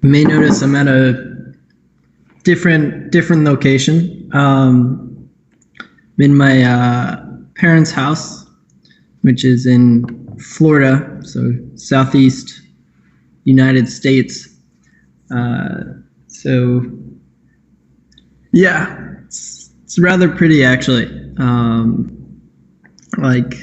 You may notice I'm at a different location. I'm in my parents' house, which is in Florida, so southeast United States. So yeah, it's rather pretty actually. Like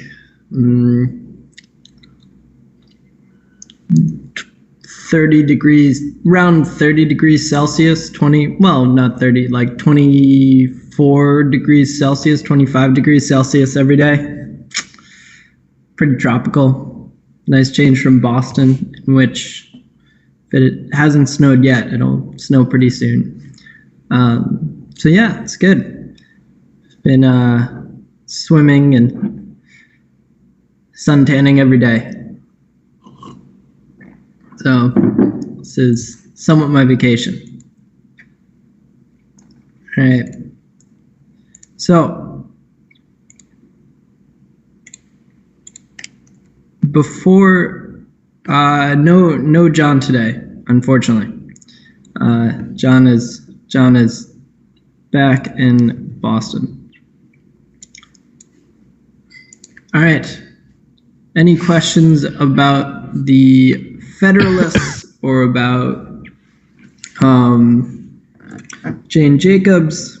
30 degrees, around 30 degrees Celsius, 20, well, not 30, like 24 degrees Celsius, 25 degrees Celsius every day. Pretty tropical. Nice change from Boston, in which if it hasn't snowed yet, it'll snow pretty soon. So yeah, it's good. Been swimming and suntanning every day. So this is somewhat my vacation. All right. So before, no John today, unfortunately. John is back in Boston. All right. Any questions about the Federalists or about Jane Jacobs,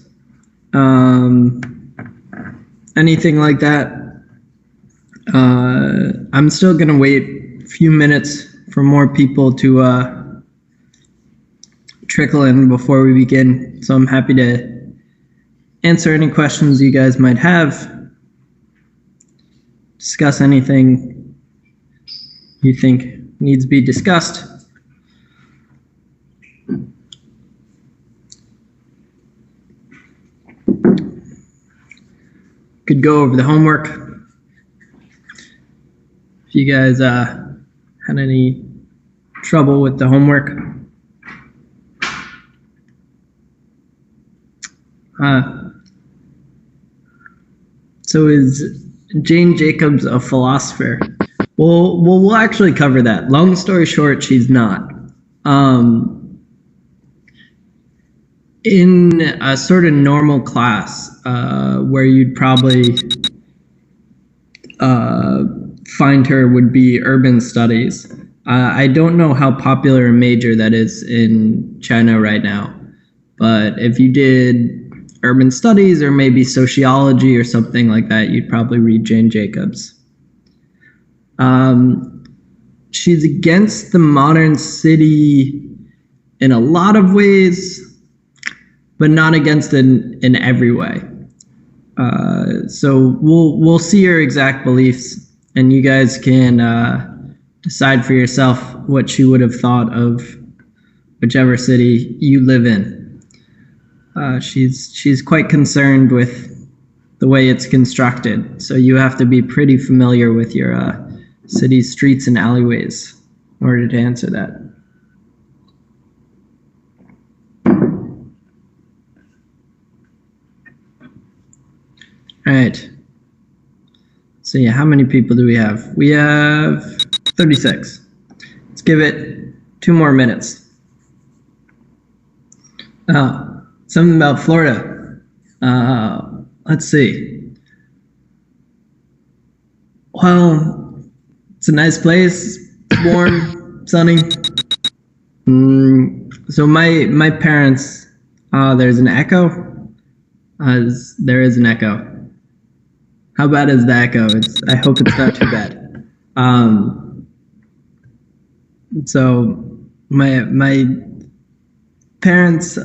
anything like that? I'm still going to wait a few minutes for more people to trickle in before we begin. So I'm happy to answer any questions you guys might have, discuss anything you think needs to be discussed. Could go over the homework. If you guys had any trouble with the homework. So is Jane Jacobs a philosopher? Well, we'll actually cover that. Long story short, she's not. In a sort of normal class, where you'd probably find her would be urban studies. I don't know how popular a major that is in China right now, but if you did urban studies or maybe sociology or something like that, you'd probably read Jane Jacobs. She's against the modern city in a lot of ways, but not against it in every way. So we'll see her exact beliefs, and you guys can decide for yourself what she would have thought of whichever city you live in. She's quite concerned with the way it's constructed, so you have to be pretty familiar with your city's streets and alleyways in order to answer that. All right. So yeah, how many people do we have? We have 36. Let's give it 2 more minutes. Something about Florida. Let's see. Well, it's a nice place. It's warm, sunny. So my parents, there's an echo. There is an echo. How bad is the echo? I hope it's not too bad. So my parents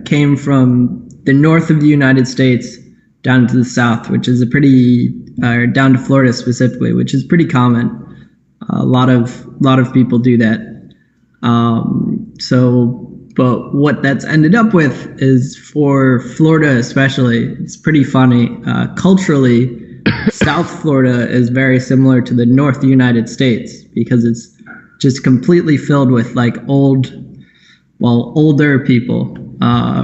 came from the north of the United States down to the south, which is down to Florida specifically, which is pretty common. A lot of people do that. But what that's ended up with is, for Florida especially, it's pretty funny. Culturally, South Florida is very similar to the North United States because it's just completely filled with like older people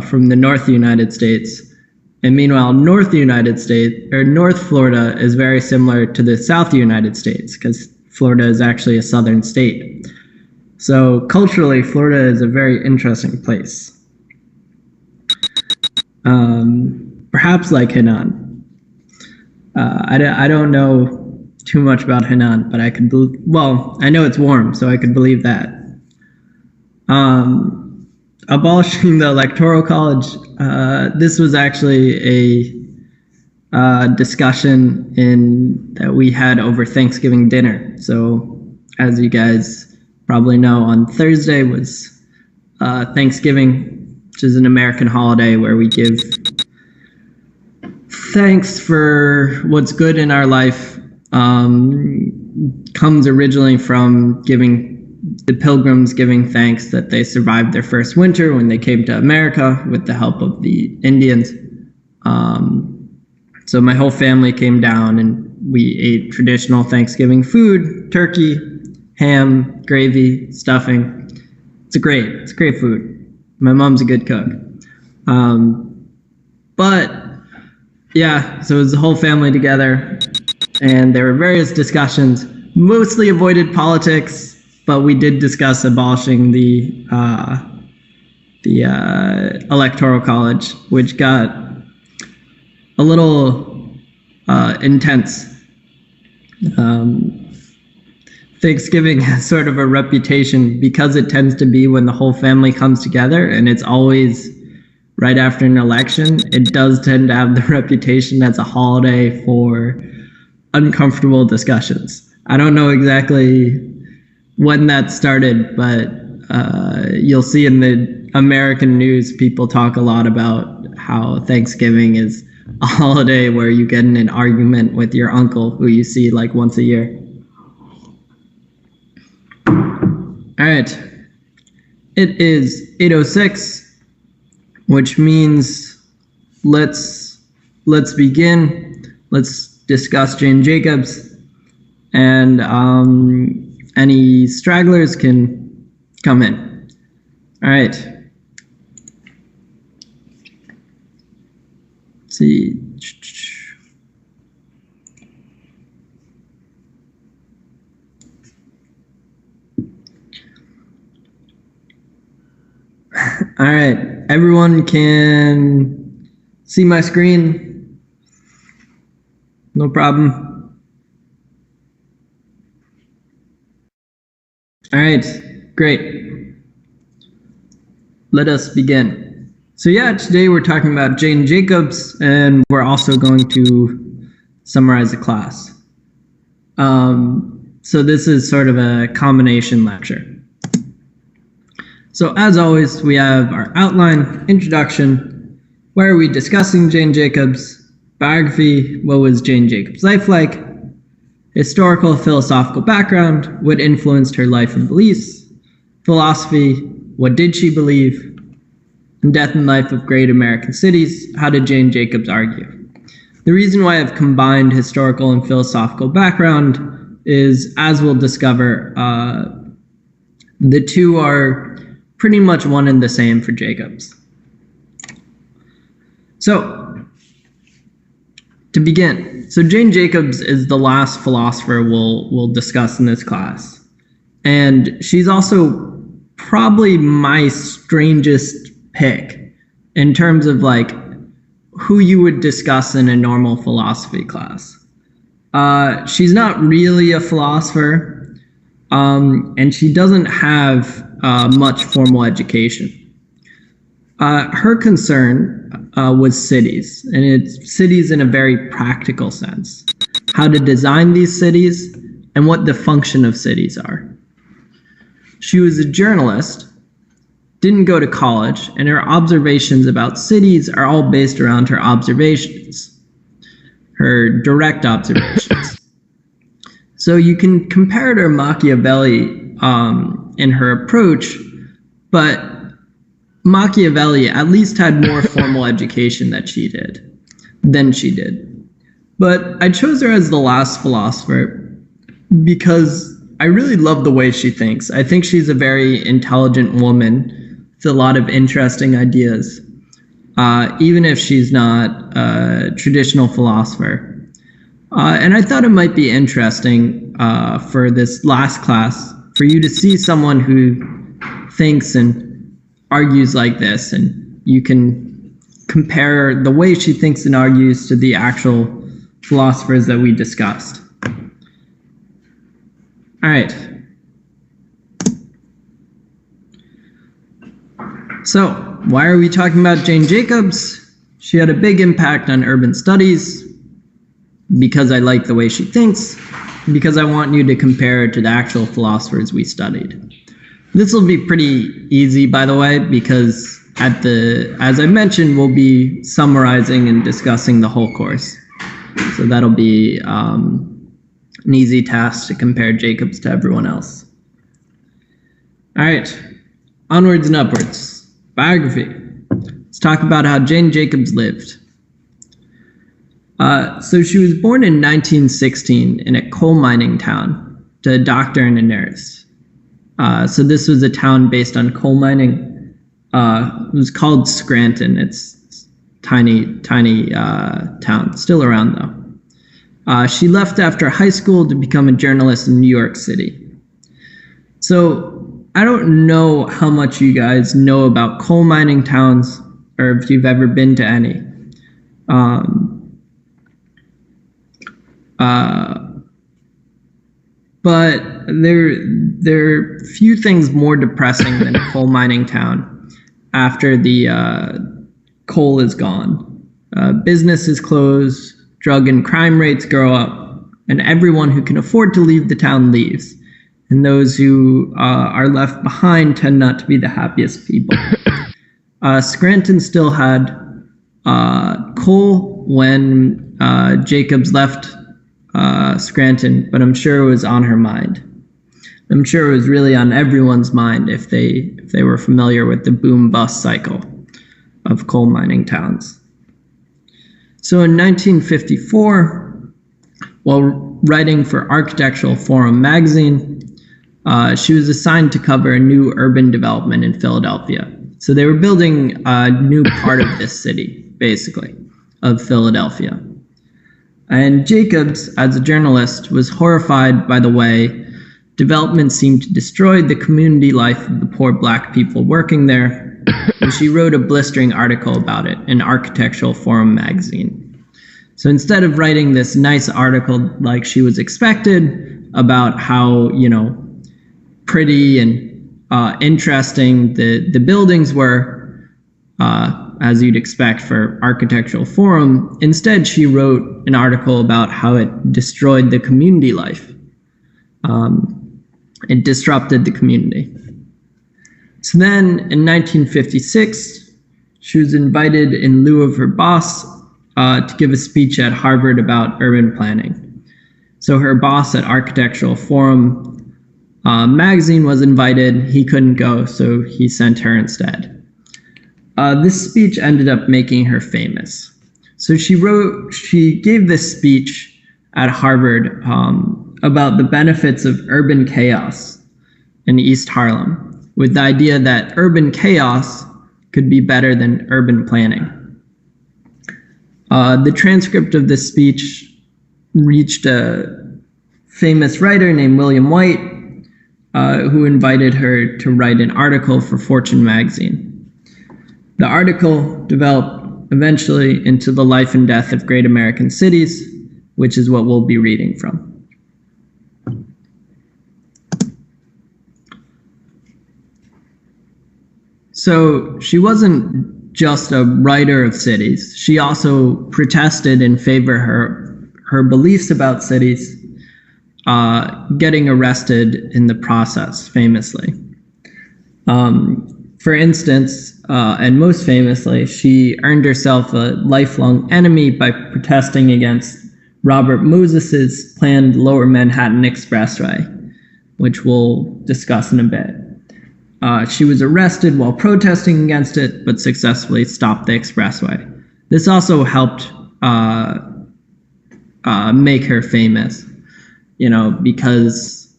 from the North United States. And meanwhile, North Florida is very similar to the South United States because Florida is actually a southern state. So culturally, Florida is a very interesting place. Perhaps like Henan. I don't know too much about Henan, but I know it's warm, so I could believe that. Abolishing the Electoral College, this was actually a discussion that we had over Thanksgiving dinner. So as you guys probably know, on Thursday was Thanksgiving, which is an American holiday where we give thanks for what's good in our life. Comes originally from the Pilgrims giving thanks that they survived their first winter when they came to America with the help of the Indians. So my whole family came down and we ate traditional Thanksgiving food: turkey, ham, gravy, stuffing. It's great food. My mom's a good cook. But yeah, so it was the whole family together, and there were various discussions, mostly avoided politics, but we did discuss abolishing the Electoral College, which got a little intense. Thanksgiving has sort of a reputation, because it tends to be when the whole family comes together, and it's always right after an election. It does tend to have the reputation as a holiday for uncomfortable discussions. I don't know exactly when that started, but you'll see in the American news, people talk a lot about how Thanksgiving is a holiday where you get in an argument with your uncle who you see like once a year. All right, it is 8:06, which means let's begin. Let's discuss Jane Jacobs, and any stragglers can come in. All right. Let's see. All right, everyone can see my screen? No problem. All right, great. Let us begin. So yeah, today we're talking about Jane Jacobs, and we're also going to summarize the class. So this is sort of a combination lecture. So as always, we have our outline, introduction, why are we discussing Jane Jacobs, biography, what was Jane Jacobs' life like, historical, philosophical background, what influenced her life and beliefs, philosophy, what did she believe, and death and life of great American cities, how did Jane Jacobs argue. The reason why I've combined historical and philosophical background is, as we'll discover, the two are pretty much one and the same for Jacobs. So, to begin, so Jane Jacobs is the last philosopher we'll discuss in this class. And she's also probably my strangest pick in terms of like who you would discuss in a normal philosophy class. She's not really a philosopher, and she doesn't have much formal education. Her concern was cities, and it's cities in a very practical sense. How to design these cities and what the function of cities are. She was a journalist, didn't go to college, and her observations about cities are all based around her observations, her direct observations. So you can compare it to Machiavelli in her approach, but Machiavelli at least had more formal education than she did. But I chose her as the last philosopher because I really love the way she thinks. I think she's a very intelligent woman with a lot of interesting ideas, even if she's not a traditional philosopher. And I thought it might be interesting for this last class for for you to see someone who thinks and argues like this, and you can compare the way she thinks and argues to the actual philosophers that we discussed. All right. So, why are we talking about Jane Jacobs? She had a big impact on urban studies because I like the way she thinks, because I want you to compare her to the actual philosophers we studied. This will be pretty easy, by the way, because as I mentioned, we'll be summarizing and discussing the whole course. So that'll be an easy task to compare Jacobs to everyone else. All right, onwards and upwards. Biography. Let's talk about how Jane Jacobs lived. So she was born in 1916 in a coal mining town to a doctor and a nurse. So this was a town based on coal mining. It was called Scranton. It's tiny town, still around though. She left after high school to become a journalist in New York City. So I don't know how much you guys know about coal mining towns, or if you've ever been to any. But there are few things more depressing than a coal mining town after the coal is gone. Business is closed, drug and crime rates grow up, and everyone who can afford to leave the town leaves. And those who are left behind tend not to be the happiest people. Scranton still had coal when Jacobs left Scranton, but I'm sure it was on her mind. I'm sure it was really on everyone's mind if they were familiar with the boom-bust cycle of coal mining towns. So in 1954, while writing for Architectural Forum magazine, she was assigned to cover a new urban development in Philadelphia. So they were building a new part of this city, basically, of Philadelphia. And Jacobs, as a journalist, was horrified by the way development seemed to destroy the community life of the poor black people working there, and she wrote a blistering article about it in Architectural Forum magazine. So instead of writing this nice article like she was expected about how, pretty and interesting the buildings were, as you'd expect for Architectural Forum, instead she wrote an article about how it destroyed the community life. It disrupted the community. So then in 1956, she was invited in lieu of her boss to give a speech at Harvard about urban planning. So her boss at Architectural Forum magazine was invited. He couldn't go, so he sent her instead. This speech ended up making her famous. So she gave this speech at Harvard about the benefits of urban chaos in East Harlem, with the idea that urban chaos could be better than urban planning. The transcript of this speech reached a famous writer named William White, who invited her to write an article for Fortune magazine. The article developed eventually into The Life and Death of Great American Cities, which is what we'll be reading from. So she wasn't just a writer of cities. She also protested in favor of her beliefs about cities, getting arrested in the process, famously. For instance, and most famously, she earned herself a lifelong enemy by protesting against Robert Moses's planned Lower Manhattan Expressway, which we'll discuss in a bit. She was arrested while protesting against it, but successfully stopped the expressway. This also helped make her famous, because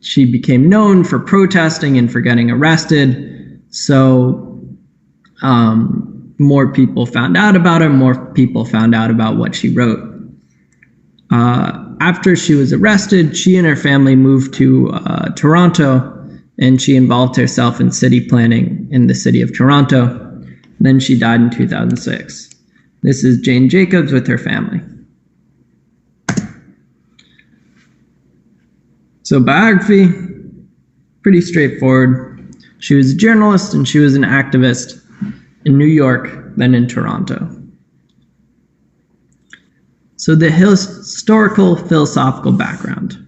she became known for protesting and for getting arrested. So more people found out about her, more people found out about what she wrote. After she was arrested, she and her family moved to Toronto, and she involved herself in city planning in the city of Toronto. Then she died in 2006. This is Jane Jacobs with her family. So biography, pretty straightforward. She was a journalist and she was an activist in New York, then in Toronto. So the historical philosophical background.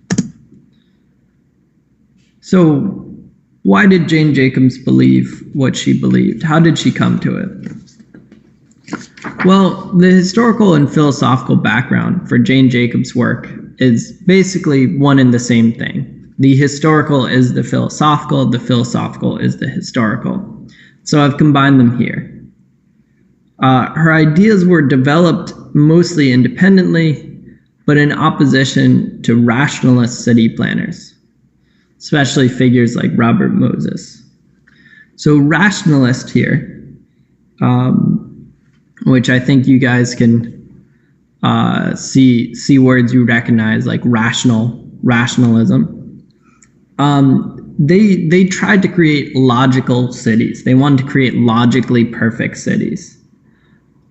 So why did Jane Jacobs believe what she believed? How did she come to it? Well, the historical and philosophical background for Jane Jacobs' work is basically one and the same thing. The historical is the philosophical is the historical. So I've combined them here. Her ideas were developed mostly independently, but in opposition to rationalist city planners, especially figures like Robert Moses. So rationalist here, which I think you guys can see words you recognize, like rationalism. They tried to create logical cities. They wanted to create logically perfect cities.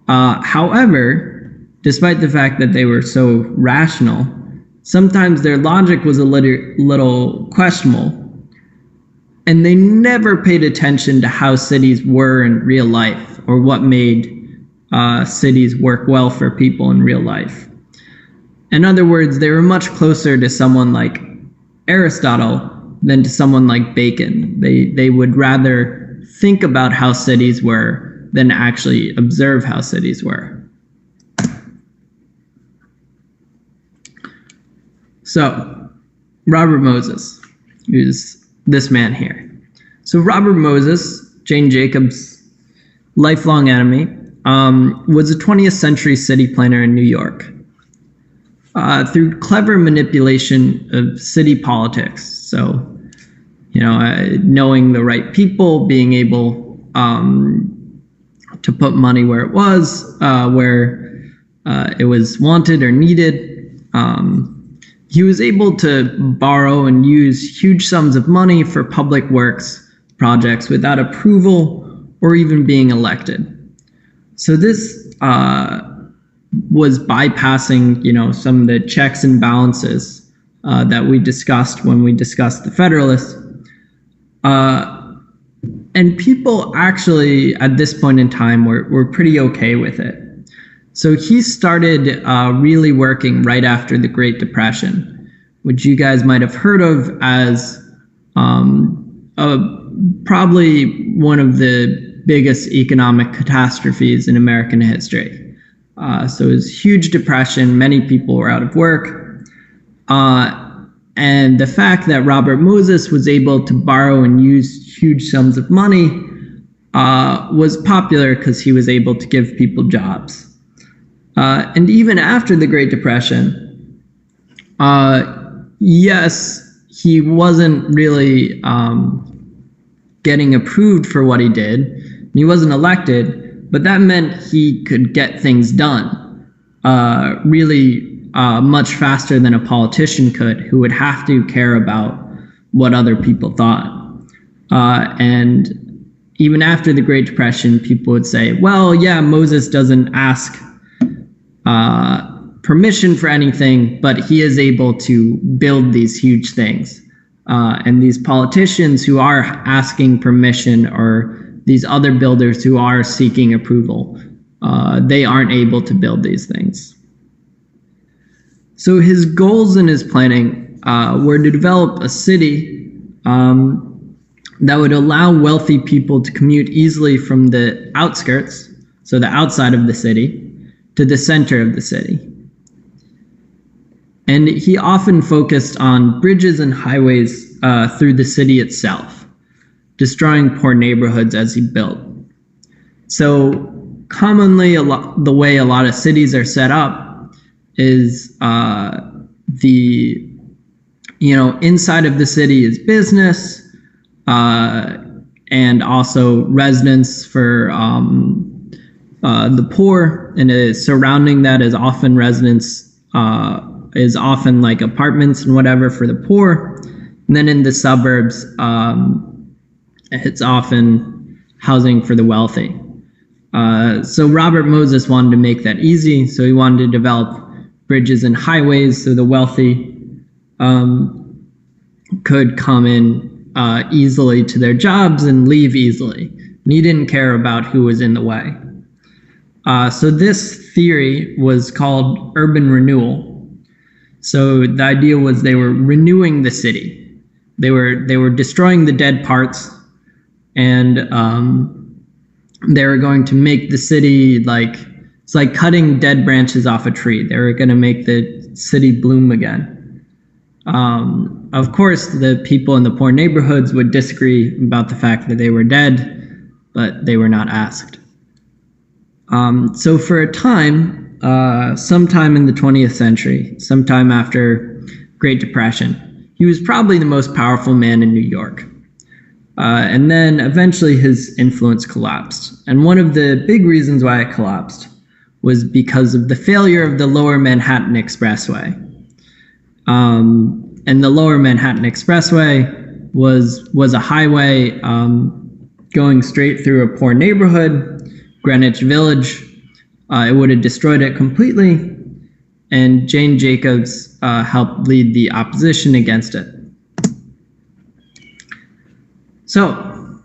However, despite the fact that they were so rational, sometimes their logic was a little questionable, and they never paid attention to how cities were in real life or what made cities work well for people in real life. In other words, they were much closer to someone like Aristotle than to someone like Bacon. They would rather think about how cities were than actually observe how cities were. So, Robert Moses, who's this man here. So Robert Moses, Jane Jacobs' lifelong enemy, was a 20th century city planner in New York. Through clever manipulation of city politics, so knowing the right people, being able to put money where it was, where it was wanted or needed. He was able to borrow and use huge sums of money for public works projects without approval or even being elected. So this was bypassing, some of the checks and balances that we discussed when we discussed the Federalists. And people actually, at this point in time, were pretty okay with it. So he started really working right after the Great Depression, which you guys might have heard of as probably one of the biggest economic catastrophes in American history. So it was huge depression. Many people were out of work. And the fact that Robert Moses was able to borrow and use huge sums of money was popular because he was able to give people jobs. And even after the Great Depression, yes, he wasn't really getting approved for what he did. He wasn't elected, but that meant he could get things done really much faster than a politician could, who would have to care about what other people thought. And even after the Great Depression, people would say, well, yeah, Moses doesn't ask permission for anything, but he is able to build these huge things. And these politicians who are asking permission, or these other builders who are seeking approval, they aren't able to build these things. So his goals in his planning were to develop a city that would allow wealthy people to commute easily from the outskirts, so the outside of the city, to the center of the city. And he often focused on bridges and highways through the city itself, destroying poor neighborhoods as he built. So commonly, the way a lot of cities are set up is inside of the city is business and also residence for the poor, and surrounding that is often residence is often like apartments and whatever for the poor. And then in the suburbs, it's often housing for the wealthy. So Robert Moses wanted to make that easy. So he wanted to develop bridges and highways so the wealthy could come in easily to their jobs and leave easily. And he didn't care about who was in the way. So this theory was called urban renewal. So the idea was they were renewing the city. They were destroying the dead parts, and they were going to make the city it's like cutting dead branches off a tree. They were going to make the city bloom again. Of course, the people in the poor neighborhoods would disagree about the fact that they were dead, but they were not asked. So for a time, sometime in the 20th century, sometime after Great Depression, he was probably the most powerful man in New York. And then eventually his influence collapsed. And one of the big reasons why it collapsed was because of the failure of the Lower Manhattan Expressway. And the Lower Manhattan Expressway was a highway going straight through a poor neighborhood, Greenwich Village. It would have destroyed it completely, and Jane Jacobs helped lead the opposition against it. So,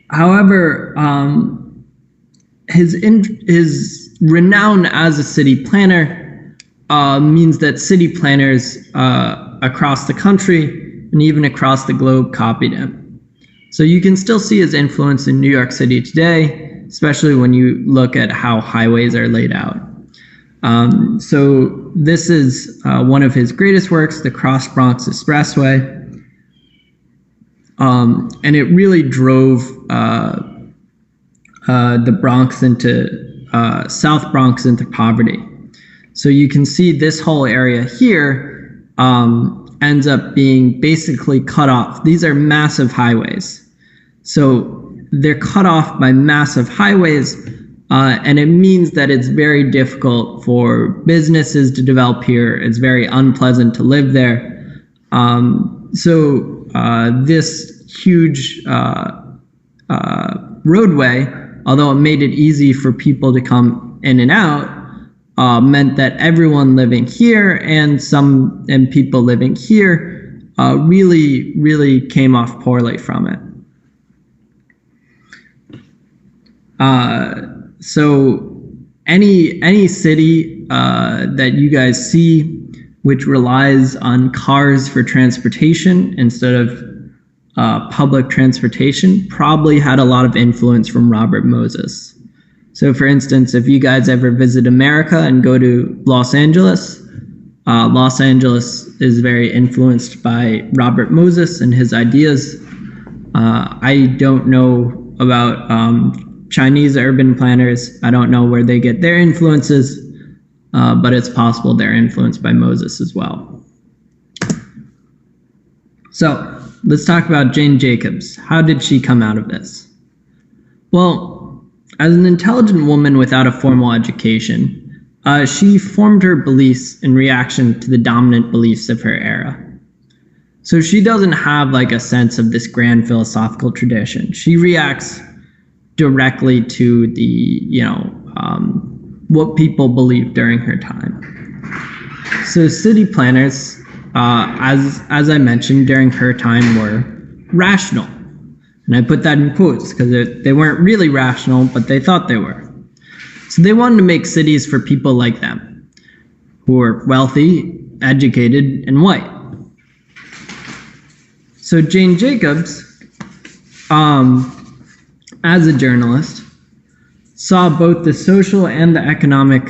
however, his renown as a city planner means that city planners across the country and even across the globe copied him. So you can still see his influence in New York City today, especially when you look at how highways are laid out. So this is one of his greatest works, the Cross Bronx Expressway. And it really drove the Bronx into South Bronx into poverty. So you can see this whole area here ends up being basically cut off. These are massive highways. So they're cut off by massive highways, and it means that it's very difficult for businesses to develop here. It's very unpleasant to live there. So this huge roadway, although it made it easy for people to come in and out, meant that everyone living here and people living here really came off poorly from it. So any city that you guys see which relies on cars for transportation instead of public transportation probably had a lot of influence from Robert Moses. So for instance, if you guys ever visit America and go to Los Angeles is very influenced by Robert Moses and his ideas. I don't know about Chinese urban planners. I don't know where they get their influences, but it's possible they're influenced by Moses as well. So let's talk about Jane Jacobs. How did she come out of this? Well, as an intelligent woman without a formal education, she formed her beliefs in reaction to the dominant beliefs of her era. So she doesn't have like a sense of this grand philosophical tradition. She reacts directly to the, what people believed during her time. So city planners, as I mentioned, during her time were rational. And I put that in quotes because they weren't really rational, but they thought they were. So they wanted to make cities for people like them, who were wealthy, educated, and white. So Jane Jacobs, as a journalist, saw both the social and the economic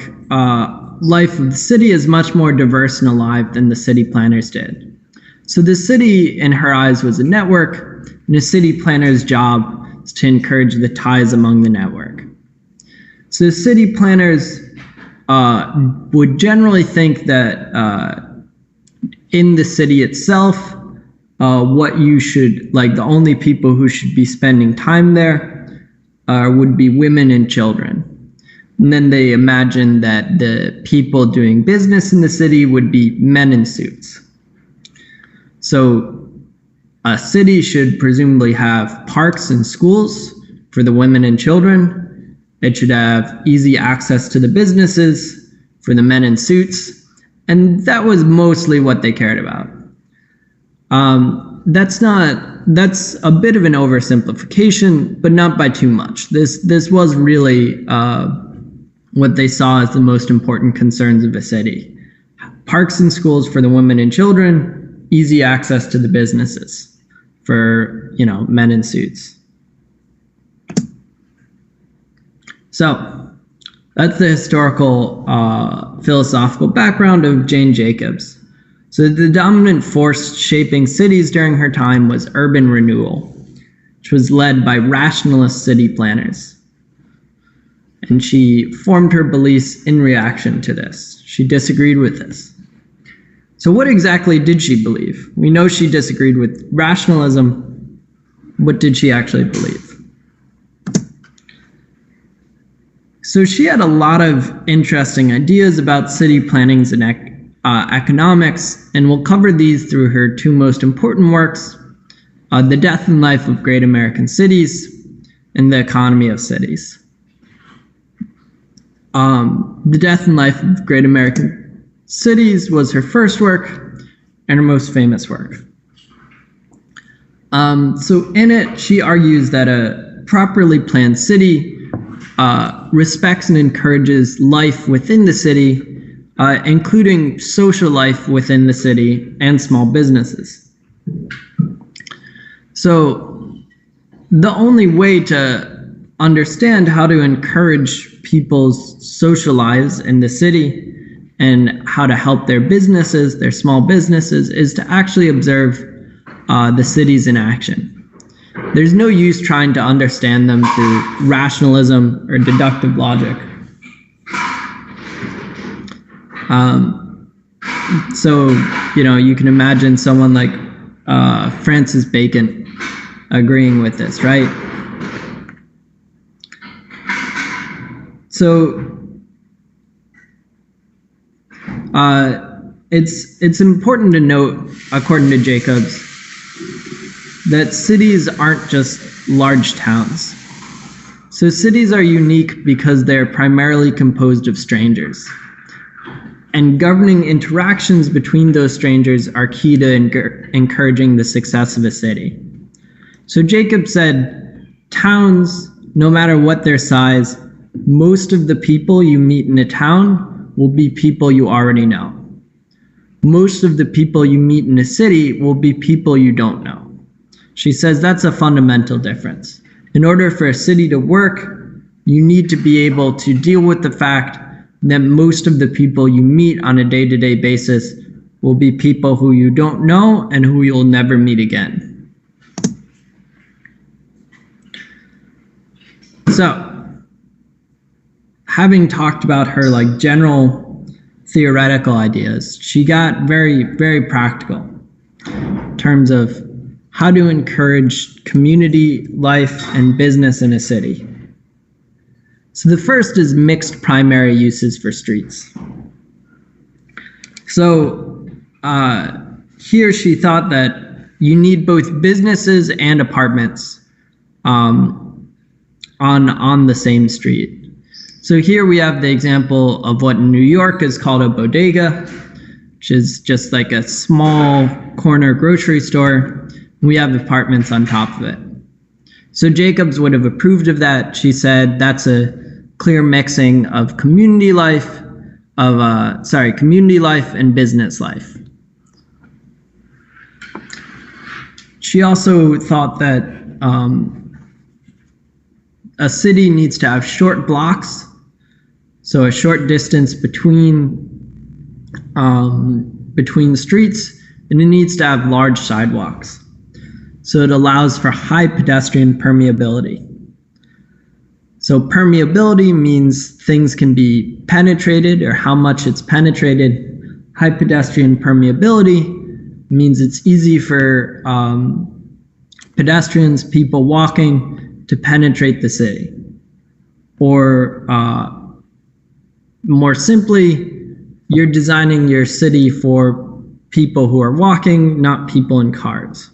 life of the city as much more diverse and alive than the city planners did. So the city, in her eyes, was a network, and a city planner's job is to encourage the ties among the network. So city planners would generally think that in the city itself, the only people who should be spending time there would be women and children. And then they imagined that the people doing business in the city would be men in suits. So a city should presumably have parks and schools for the women and children. It should have easy access to the businesses for the men in suits. And that was mostly what they cared about. That's a bit of an oversimplification, but not by too much. This was really what they saw as the most important concerns of a city. Parks and schools for the women and children, easy access to the businesses for, men in suits. So that's the historical philosophical background of Jane Jacobs. So the dominant force shaping cities during her time was urban renewal, which was led by rationalist city planners. And she formed her beliefs in reaction to this. She disagreed with this. So what exactly did she believe? We know she disagreed with rationalism. What did she actually believe? So she had a lot of interesting ideas about city plannings and economics, and we'll cover these through her two most important works, The Death and Life of Great American Cities and The Economy of Cities. The Death and Life of Great American Cities was her first work and her most famous work. So in it, she argues that a properly planned city respects and encourages life within the city, including social life within the city and small businesses. So the only way to understand how to encourage people's social lives in the city and how to help their businesses, their small businesses, is to actually observe the cities in action. There's no use trying to understand them through rationalism or deductive logic. So, you can imagine someone like Francis Bacon agreeing with this, right? So it's important to note, according to Jacobs, that cities aren't just large towns. So cities are unique because they're primarily composed of strangers. And governing interactions between those strangers are key to encouraging the success of a city. So Jacobs said, towns, no matter what their size, most of the people you meet in a town will be people you already know. Most of the people you meet in a city will be people you don't know. She says that's a fundamental difference. In order for a city to work, you need to be able to deal with the fact that most of the people you meet on a day-to-day basis will be people who you don't know and who you'll never meet again. So, having talked about her general theoretical ideas, she got very, very practical in terms of how to encourage community life and business in a city. So the first is mixed primary uses for streets. So here she thought that you need both businesses and apartments on the same street. So here we have the example of what in New York is called a bodega, which is just like a small corner grocery store. We have apartments on top of it. So Jacobs would have approved of that. She said that's a clear mixing of community life and business life. She also thought that a city needs to have short blocks, so a short distance between streets, and it needs to have large sidewalks. So it allows for high pedestrian permeability. So permeability means things can be penetrated or how much it's penetrated. High pedestrian permeability means it's easy for pedestrians, people walking, to penetrate the city. Or more simply, you're designing your city for people who are walking, not people in cars.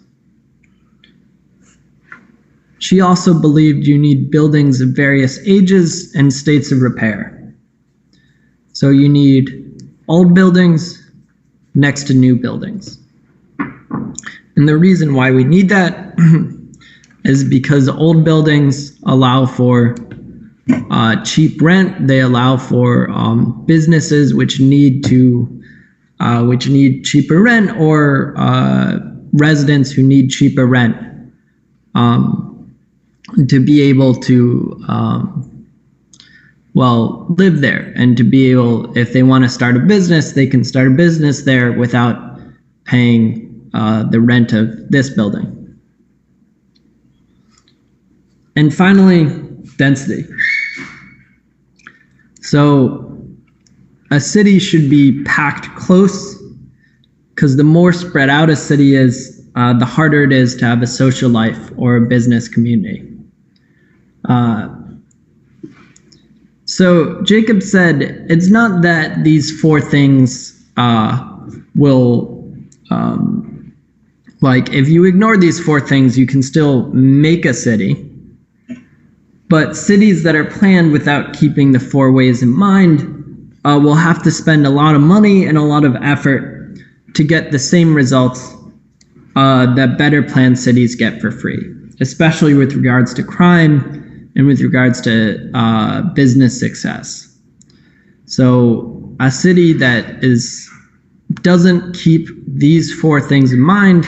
She also believed you need buildings of various ages and states of repair. So you need old buildings next to new buildings. And the reason why we need that is because old buildings allow for cheap rent. They allow for businesses which need cheaper rent, or residents who need cheaper rent to be able to live there, and to be able, if they want to start a business, they can start a business there without paying the rent of this building. And finally, density. So a city should be packed close, because the more spread out a city is, the harder it is to have a social life or a business community. So Jacob said, it's not that these four things will, if you ignore these four things, you can still make a city. But cities that are planned without keeping the four ways in mind will have to spend a lot of money and a lot of effort to get the same results that better planned cities get for free, especially with regards to crime and with regards to business success. So a city that doesn't keep these four things in mind,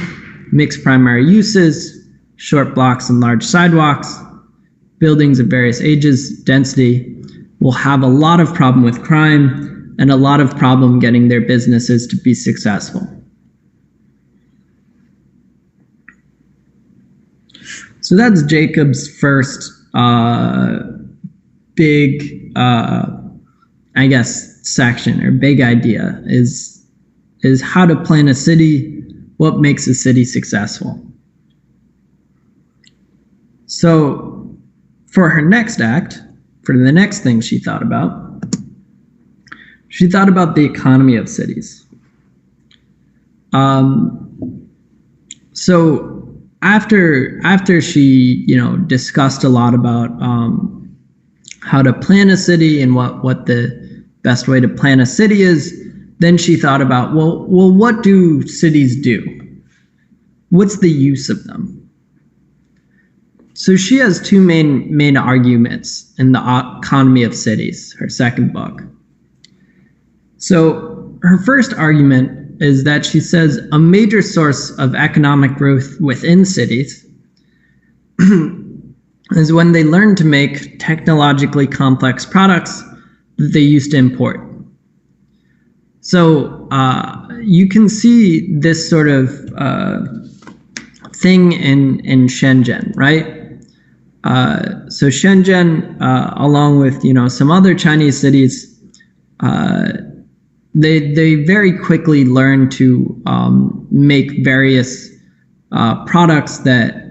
mixed primary uses, short blocks and large sidewalks, buildings of various ages, density, will have a lot of problem with crime and a lot of problem getting their businesses to be successful. So that's Jacob's first big, section or big idea is how to plan a city, what makes a city successful. So for her next act, for the next thing she thought about the economy of cities. So after she, discussed a lot about how to plan a city and what the best way to plan a city is, then she thought about, well, what do cities do? What's the use of them? So she has two main arguments in the economy of cities, her second book. So her first argument is that she says a major source of economic growth within cities is when they learn to make technologically complex products that they used to import. So you can see this sort of thing in Shenzhen, right? So Shenzhen, along with some other Chinese cities, they very quickly learn to make various products that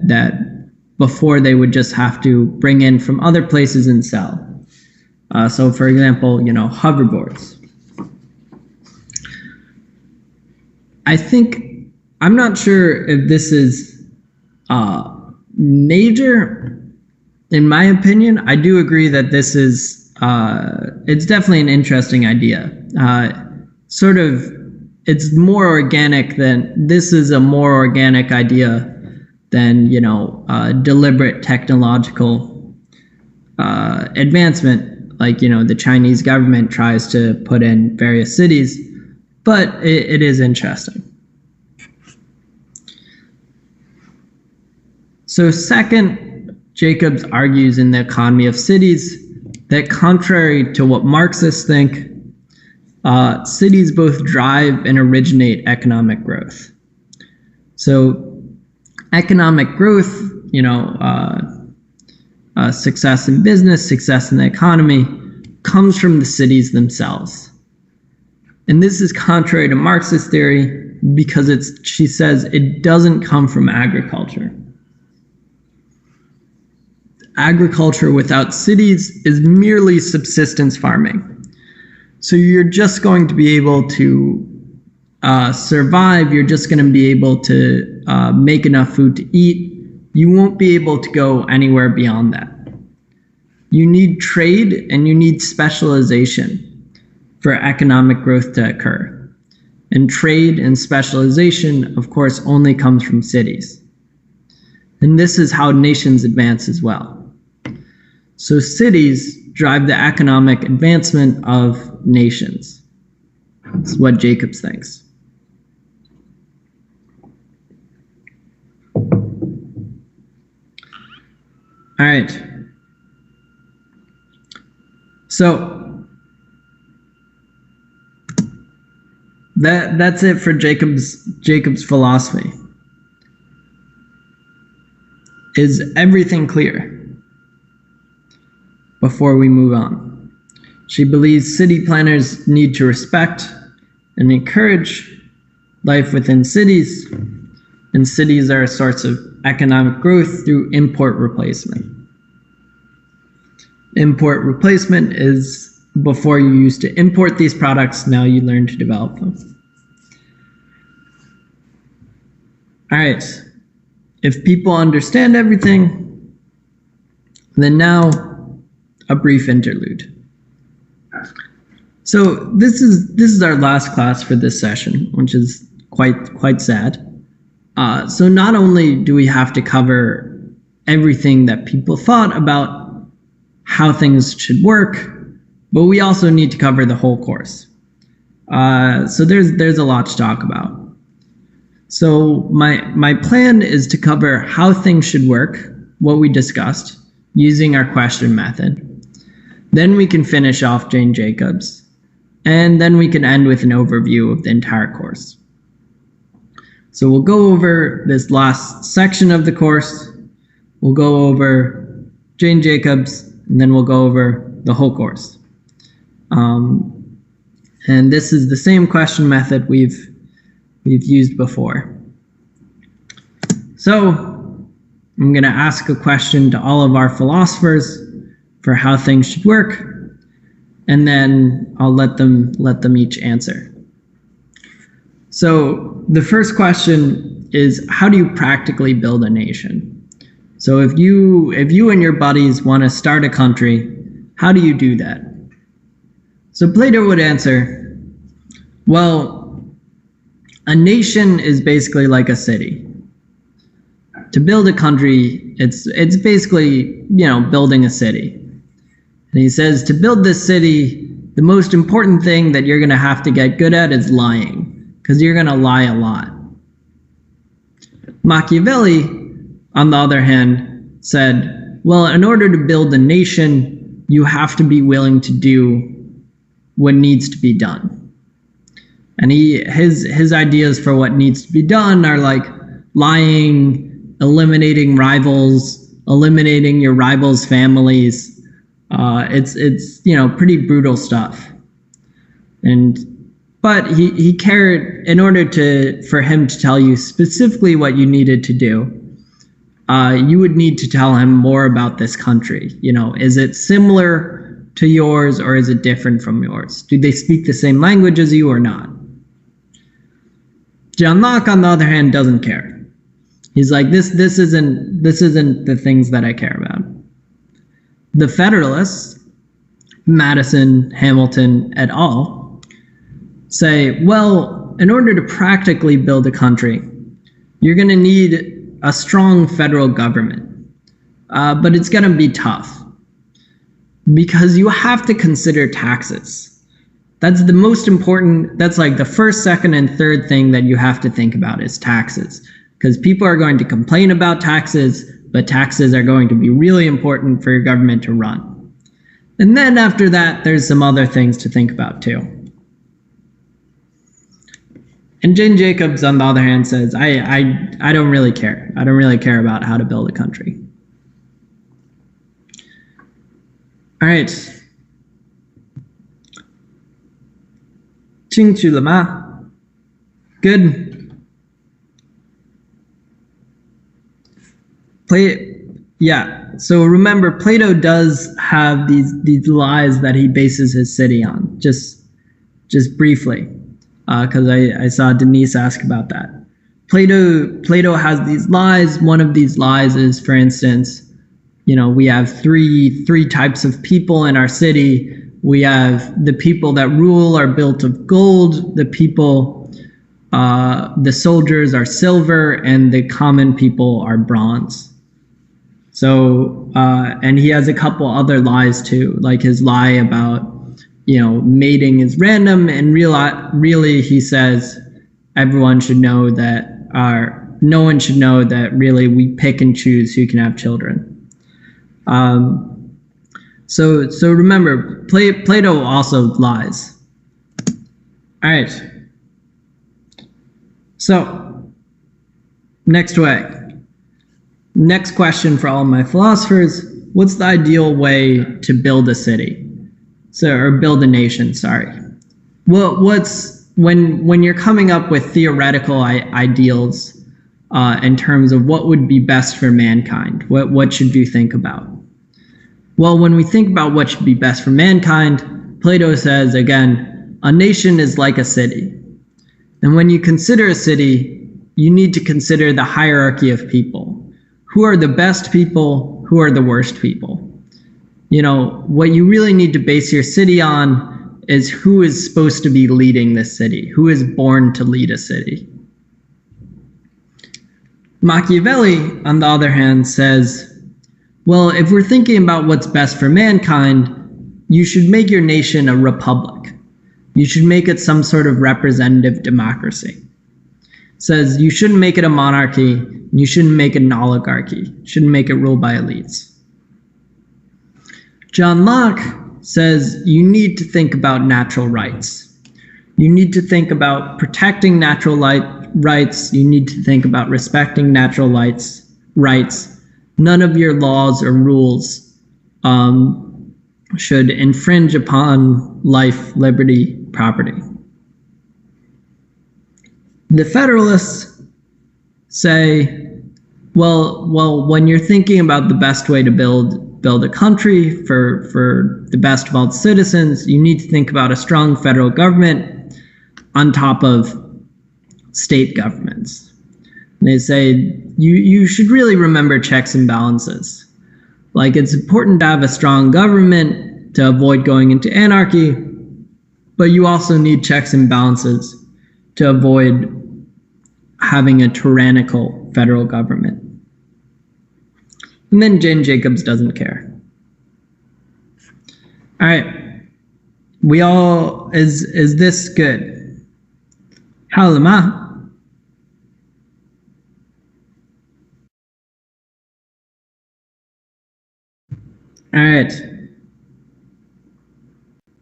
before they would just have to bring in from other places and sell. So for example, hoverboards. I'm not sure if this is major. In my opinion, I do agree that this is, it's definitely an interesting idea. It's more organic this is a more organic idea than, deliberate technological advancement, like, the Chinese government tries to put in various cities, but it is interesting. So second, Jacobs argues in the economy of cities that contrary to what Marxists think, cities both drive and originate economic growth. So economic growth, success in business, success in the economy, comes from the cities themselves. And this is contrary to Marxist theory because she says it doesn't come from agriculture. Agriculture without cities is merely subsistence farming. So you're just going to be able to survive. You're just going to be able to make enough food to eat. You won't be able to go anywhere beyond that. You need trade and you need specialization for economic growth to occur. And trade and specialization, of course, only comes from cities. And this is how nations advance as well. So cities drive the economic advancement of nations. That's what Jacobs thinks. All right. So that's it for Jacobs' philosophy. Is everything clear? Before we move on, she believes city planners need to respect and encourage life within cities, and cities are a source of economic growth through import replacement. Import replacement is before you used to import these products, now you learn to develop them. All right, if people understand everything, then now a brief interlude. So this is our last class for this session, which is quite sad. So not only do we have to cover everything that people thought about how things should work, but we also need to cover the whole course. So there's a lot to talk about. So my plan is to cover how things should work, what we discussed, using our question method. Then we can finish off Jane Jacobs, and then we can end with an overview of the entire course. So we'll go over this last section of the course, we'll go over Jane Jacobs, and then we'll go over the whole course. And this is the same question method we've used before. So I'm going to ask a question to all of our philosophers for how things should work, and then I'll let them each answer. So the first question is, how do you practically build a nation? So if you and your buddies want to start a country, how do you do that? So Plato would answer, well, a nation is basically like a city. To build a country, it's basically, building a city. And he says, to build this city, the most important thing that you're going to have to get good at is lying, because you're going to lie a lot. Machiavelli, on the other hand, said, well, in order to build a nation, you have to be willing to do what needs to be done. And his ideas for what needs to be done are like lying, eliminating rivals, eliminating your rivals' families. It's pretty brutal stuff. But he cared, in order for him to tell you specifically what you needed to do, you would need to tell him more about this country. Is it similar to yours or is it different from yours? Do they speak the same language as you or not? John Locke, on the other hand, doesn't care. He's like, this isn't the things that I care about. The Federalists, Madison, Hamilton, et al., say, well, in order to practically build a country, you're going to need a strong federal government. But it's going to be tough because you have to consider taxes. That's the most important, that's like the first, second, and third thing that you have to think about is taxes. Because people are going to complain about taxes, but taxes are going to be really important for your government to run. And then after that, there's some other things to think about too. And Jane Jacobs, on the other hand, says, I don't really care. I don't really care about how to build a country. All right. 清楚了吗? Good. Yeah, so remember, Plato does have these lies that he bases his city on. Just just briefly, because I saw Denise ask about that. Plato has these lies. One of these lies is, for instance, we have three types of people in our city. We have the people that rule are built of gold, the soldiers are silver, and the common people are bronze. So, and he has a couple other lies too, like his lie about, mating is random, and really he says no one should know that really we pick and choose who can have children. So remember, Plato also lies. All right. So, next question for all my philosophers: what's the ideal way to build a city? Or build a nation? Sorry. Well, when you're coming up with theoretical ideals in terms of what would be best for mankind, what should you think about? Well, when we think about what should be best for mankind, Plato says, again, a nation is like a city. And when you consider a city, you need to consider the hierarchy of people. Who are the best people? Who are the worst people? What you really need to base your city on is who is supposed to be leading this city, who is born to lead a city. Machiavelli, on the other hand, says, well, if we're thinking about what's best for mankind, you should make your nation a republic. You should make it some sort of representative democracy. It says you shouldn't make it a monarchy, you shouldn't make it an oligarchy, you shouldn't make it ruled by elites. John Locke says you need to think about natural rights. You need to think about protecting natural rights. You need to think about respecting natural rights. None of your laws or rules should infringe upon life, liberty, property. The Federalists say, well, when you're thinking about the best way to build a country for the best of all the citizens, you need to think about a strong federal government on top of state governments. And they say you should really remember checks and balances. Like, it's important to have a strong government to avoid going into anarchy, but you also need checks and balances to avoid having a tyrannical federal government. And then Jane Jacobs doesn't care. All right. Is this good? Halama. All right.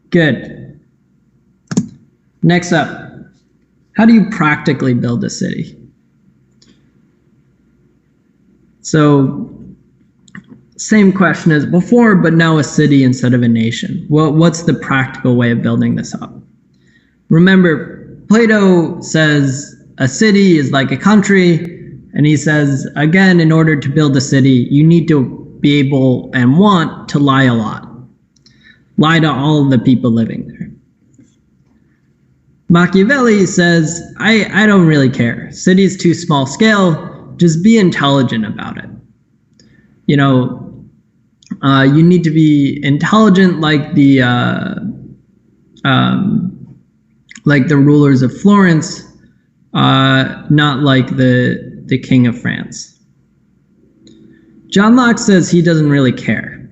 Good. Next up, how do you practically build a city? So, same question as before, but now a city instead of a nation. What's the practical way of building this up? Remember, Plato says a city is like a country, and he says, again, in order to build a city, you need to be able and want to lie a lot. Lie to all of the people living there. Machiavelli says, I don't really care. City's too small scale, just be intelligent about it. You need to be intelligent like the rulers of Florence, not like the king of France. John Locke says he doesn't really care.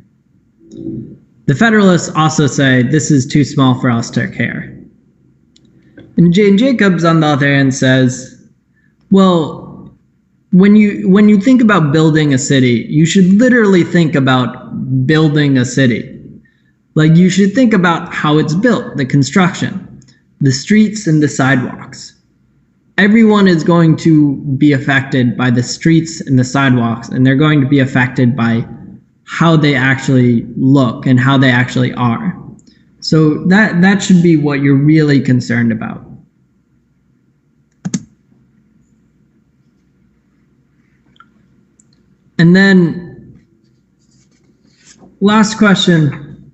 The Federalists also say this is too small for us to care. And Jane Jacobs, on the other hand, says, well, when you think about building a city, you should literally think about building a city. Like, you should think about how it's built, the construction, the streets and the sidewalks. Everyone is going to be affected by the streets and the sidewalks, and they're going to be affected by how they actually look and how they actually are. So that should be what you're really concerned about. And then, last question,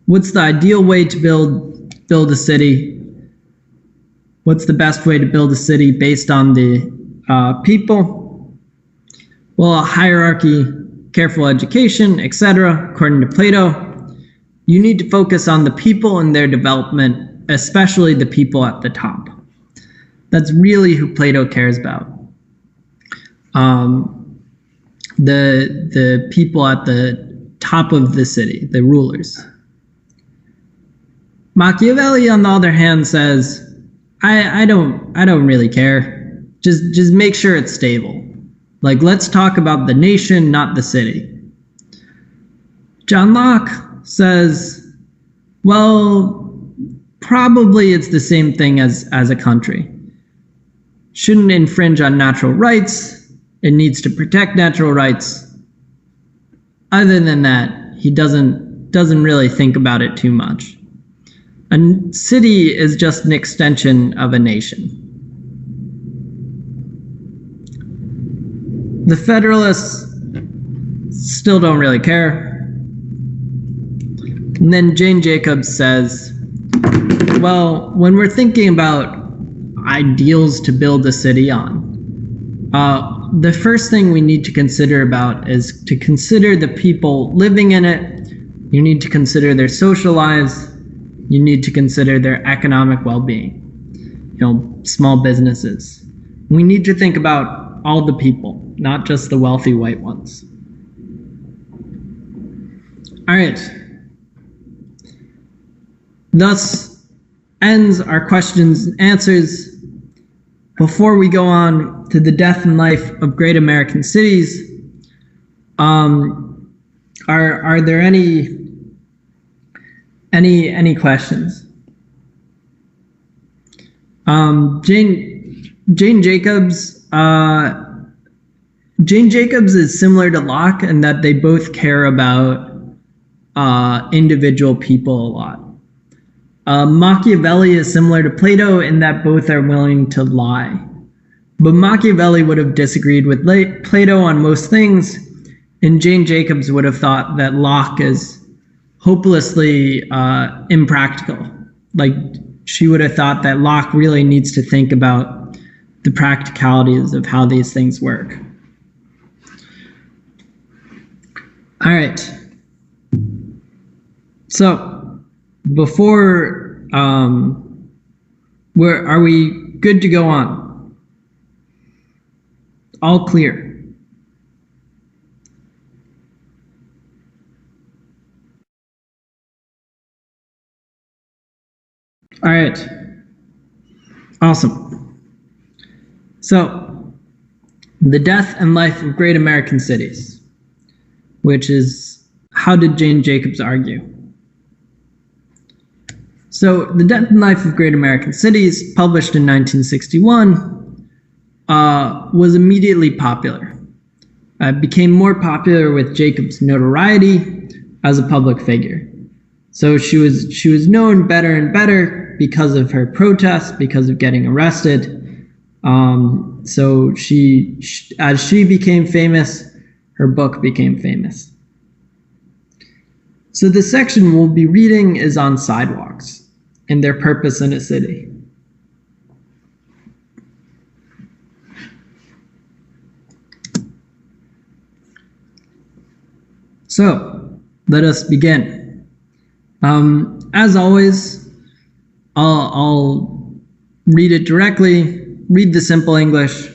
what's the ideal way to build a city? What's the best way to build a city based on the people? Well, a hierarchy, careful education, etc. According to Plato, you need to focus on the people and their development, especially the people at the top. That's really who Plato cares about. The people at the top of the city, the rulers. Machiavelli, on the other hand, says, I don't really care. Just make sure it's stable. Like, let's talk about the nation, not the city. John Locke says, well, probably it's the same thing as a country. Shouldn't infringe on natural rights. It needs to protect natural rights. Other than that, he doesn't really think about it too much. A city is just an extension of a nation. The Federalists still don't really care. And then Jane Jacobs says, well, when we're thinking about ideals to build a city on, the first thing we need to consider about is to consider the people living in it. You need to consider their social lives. You need to consider their economic well-being, small businesses. We need to think about all the people, not just the wealthy white ones. All right. Thus ends our questions and answers. Before we go on to the death and life of great American cities, are there any questions? Jane Jacobs. Jane Jacobs is similar to Locke in that they both care about individual people a lot. Machiavelli is similar to Plato in that both are willing to lie. But Machiavelli would have disagreed with Plato on most things, and Jane Jacobs would have thought that Locke is hopelessly impractical. Like, she would have thought that Locke really needs to think about the practicalities of how these things work. All right. So, before, where are we good to go on? All clear. All right. Awesome. So, the death and life of great American cities, which is, how did Jane Jacobs argue? So, The Death and Life of Great American Cities, published in 1961, was immediately popular. It became more popular with Jacobs' notoriety as a public figure. So she was known better and better because of her protests, because of getting arrested. So as she became famous, her book became famous. So the section we'll be reading is on sidewalks and their purpose in a city. So let us begin. As always, I'll read it directly, read the simple English,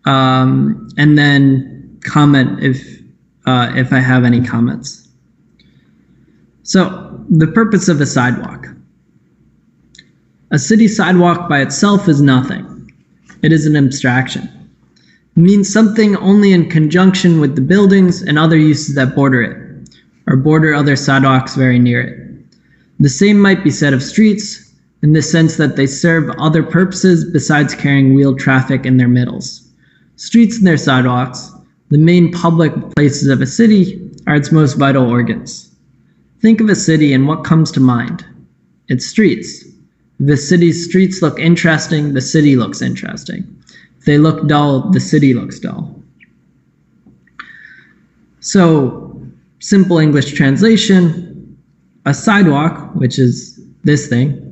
and then comment if I have any comments. So, the purpose of a sidewalk. A city sidewalk by itself is nothing. It is an abstraction. It means something only in conjunction with the buildings and other uses that border it, or border other sidewalks very near it. The same might be said of streets, in the sense that they serve other purposes besides carrying wheeled traffic in their middles. Streets and their sidewalks, the main public places of a city, are its most vital organs. Think of a city and what comes to mind? Its streets. If the city's streets look interesting, the city looks interesting. If they look dull, the city looks dull. So, simple English translation, a sidewalk, which is this thing,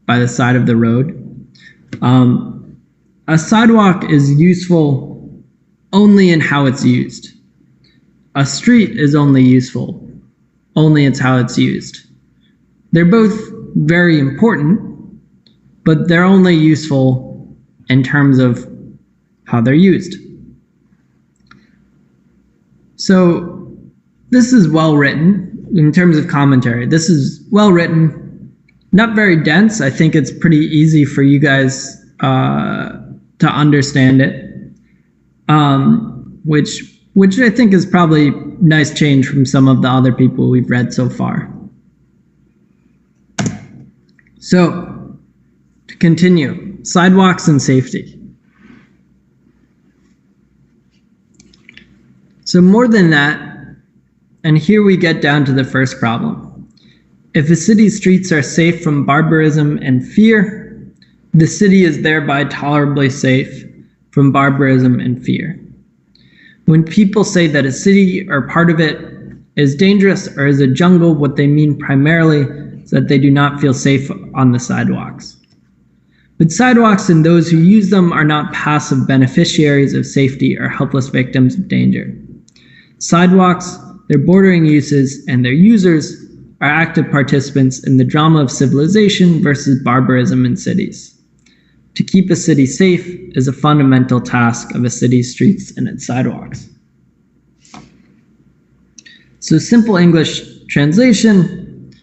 by the side of the road. A sidewalk is useful only in how it's used. A street is only useful only in how it's used. They're both very important, but they're only useful in terms of how they're used. So this is well written in terms of commentary. This is well written, not very dense. I think it's pretty easy for you guys to understand it, which I think is probably nice change from some of the other people we've read so far. So, to continue, sidewalks and safety. So more than that, and here we get down to the first problem. If a city's streets are safe from barbarism and fear, the city is thereby tolerably safe from barbarism and fear. When people say that a city or part of it is dangerous or is a jungle, what they mean primarily is that they do not feel safe on the sidewalks. But sidewalks and those who use them are not passive beneficiaries of safety or helpless victims of danger. Sidewalks, their bordering uses, and their users are active participants in the drama of civilization versus barbarism in cities. To keep a city safe is a fundamental task of a city's streets and its sidewalks. So simple English translation.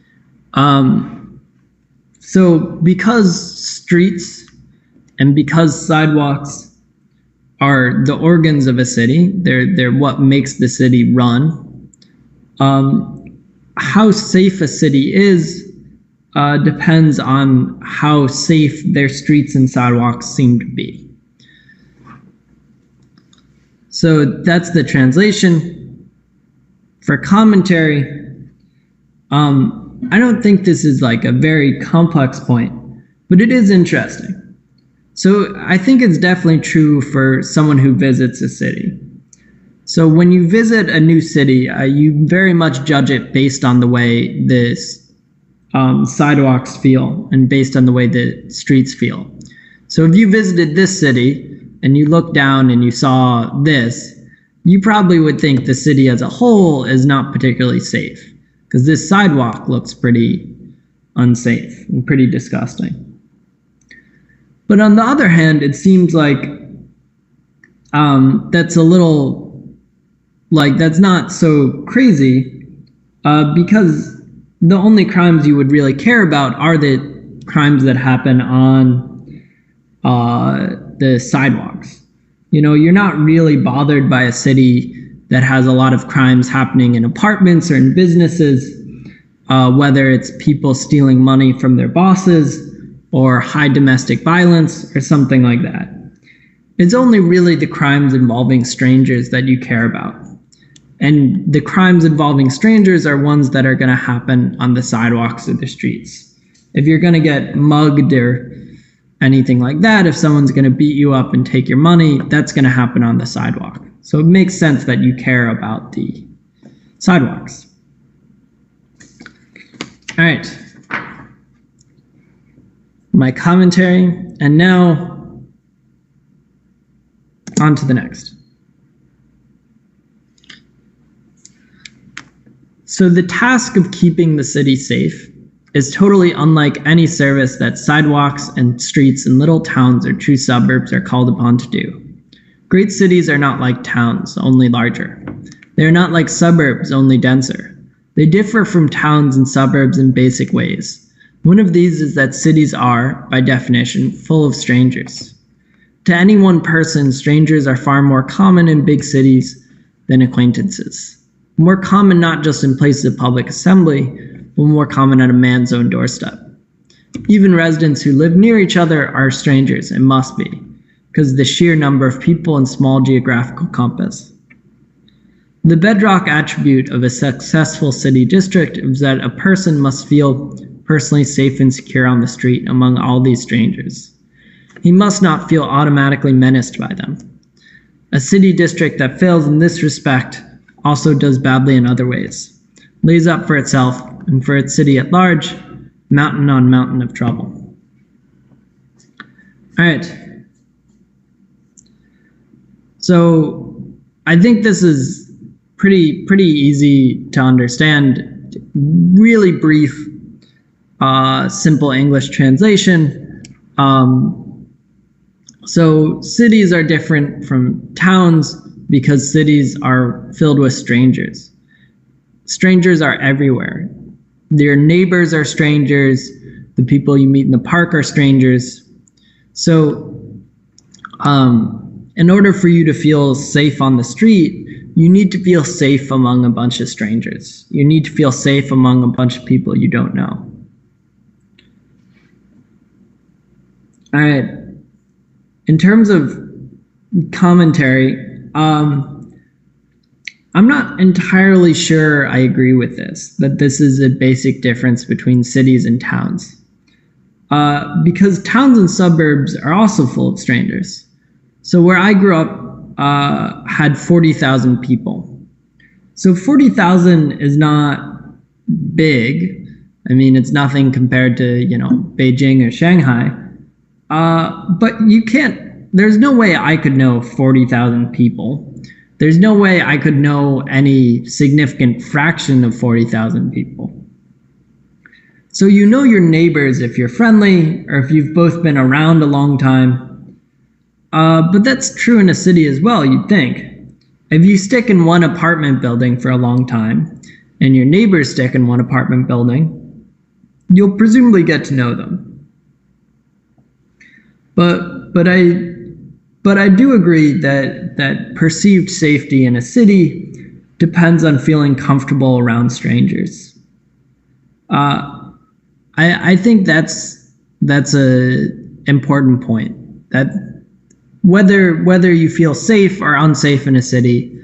So because streets and because sidewalks are the organs of a city, they're what makes the city run. How safe a city is depends on how safe their streets and sidewalks seem to be. So that's the translation. For commentary, I don't think this is like a very complex point, but it is interesting. So I think it's definitely true for someone who visits a city. So when you visit a new city, you very much judge it based on the way this sidewalks feel and based on the way the streets feel. So if you visited this city and you look down and you saw this, you probably would think the city as a whole is not particularly safe because this sidewalk looks pretty unsafe and pretty disgusting. But on the other hand, it seems like that's a little, like that's not so crazy because the only crimes you would really care about are the crimes that happen on the sidewalks. You know, you're not really bothered by a city that has a lot of crimes happening in apartments or in businesses, whether it's people stealing money from their bosses or high domestic violence or something like that. It's only really the crimes involving strangers that you care about. And the crimes involving strangers are ones that are going to happen on the sidewalks or the streets. If you're going to get mugged or anything like that, if someone's going to beat you up and take your money, that's going to happen on the sidewalk. So it makes sense that you care about the sidewalks. All right. My commentary, and now on to the next. So the task of keeping the city safe is totally unlike any service that sidewalks and streets in little towns or true suburbs are called upon to do. Great cities are not like towns, only larger. They are not like suburbs, only denser. They differ from towns and suburbs in basic ways. One of these is that cities are, by definition, full of strangers. To any one person, strangers are far more common in big cities than acquaintances. More common not just in places of public assembly, but more common at a man's own doorstep. Even residents who live near each other are strangers, and must be, because of the sheer number of people and small geographical compass. The bedrock attribute of a successful city district is that a person must feel personally safe and secure on the street among all these strangers. He must not feel automatically menaced by them. A city district that fails in this respect also does badly in other ways, lays up for itself and for its city at large, mountain on mountain of trouble. All right. So I think this is pretty easy to understand. Really brief, simple English translation. So cities are different from towns because cities are filled with strangers. Strangers are everywhere. Your neighbors are strangers. The people you meet in the park are strangers. So in order for you to feel safe on the street, you need to feel safe among a bunch of strangers. You need to feel safe among a bunch of people you don't know. All right. In terms of commentary, I'm not entirely sure I agree with this, that this is a basic difference between cities and towns. Because towns and suburbs are also full of strangers. So where I grew up had 40,000 people. So 40,000 is not big. I mean, it's nothing compared to, Beijing or Shanghai. But there's no way I could know 40,000 people. There's no way I could know any significant fraction of 40,000 people. So you know your neighbors if you're friendly or if you've both been around a long time. But that's true in a city as well, you'd think. If you stick in one apartment building for a long time and your neighbors stick in one apartment building, you'll presumably get to know them. But I do agree that perceived safety in a city depends on feeling comfortable around strangers. I think that's a important point, that whether you feel safe or unsafe in a city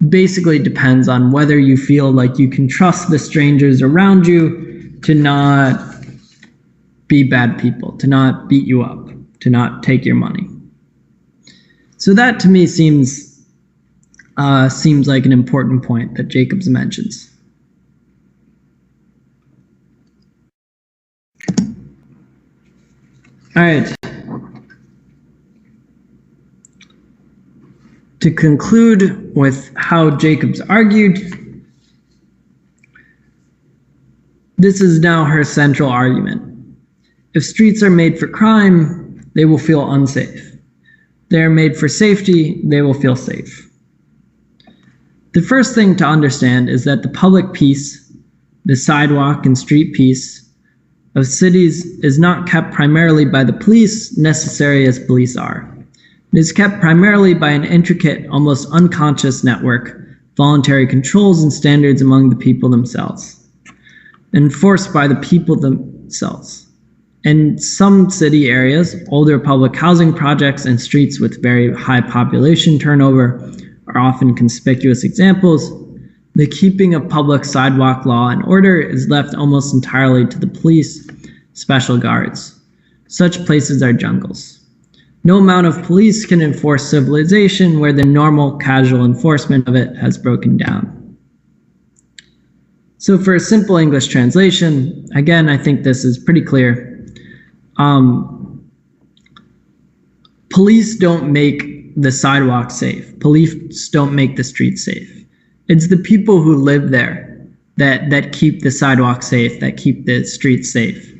basically depends on whether you feel like you can trust the strangers around you to not be bad people, to not beat you up, to not take your money. So that to me seems like an important point that Jacobs mentions. All right. To conclude with how Jacobs argued, this is now her central argument. If streets are made for crime, they will feel unsafe. They are made for safety, they will feel safe. The first thing to understand is that the public peace, the sidewalk and street peace of cities is not kept primarily by the police, necessary as police are. It is kept primarily by an intricate, almost unconscious network, voluntary controls and standards among the people themselves, enforced by the people themselves. In some city areas, older public housing projects and streets with very high population turnover are often conspicuous examples. The keeping of public sidewalk law and order is left almost entirely to the police, special guards. Such places are jungles. No amount of police can enforce civilization where the normal, casual enforcement of it has broken down. So for a simple English translation, again, I think this is pretty clear. Police don't make the sidewalk safe. Police don't make the street safe. It's the people who live there that keep the sidewalk safe, that keep the streets safe.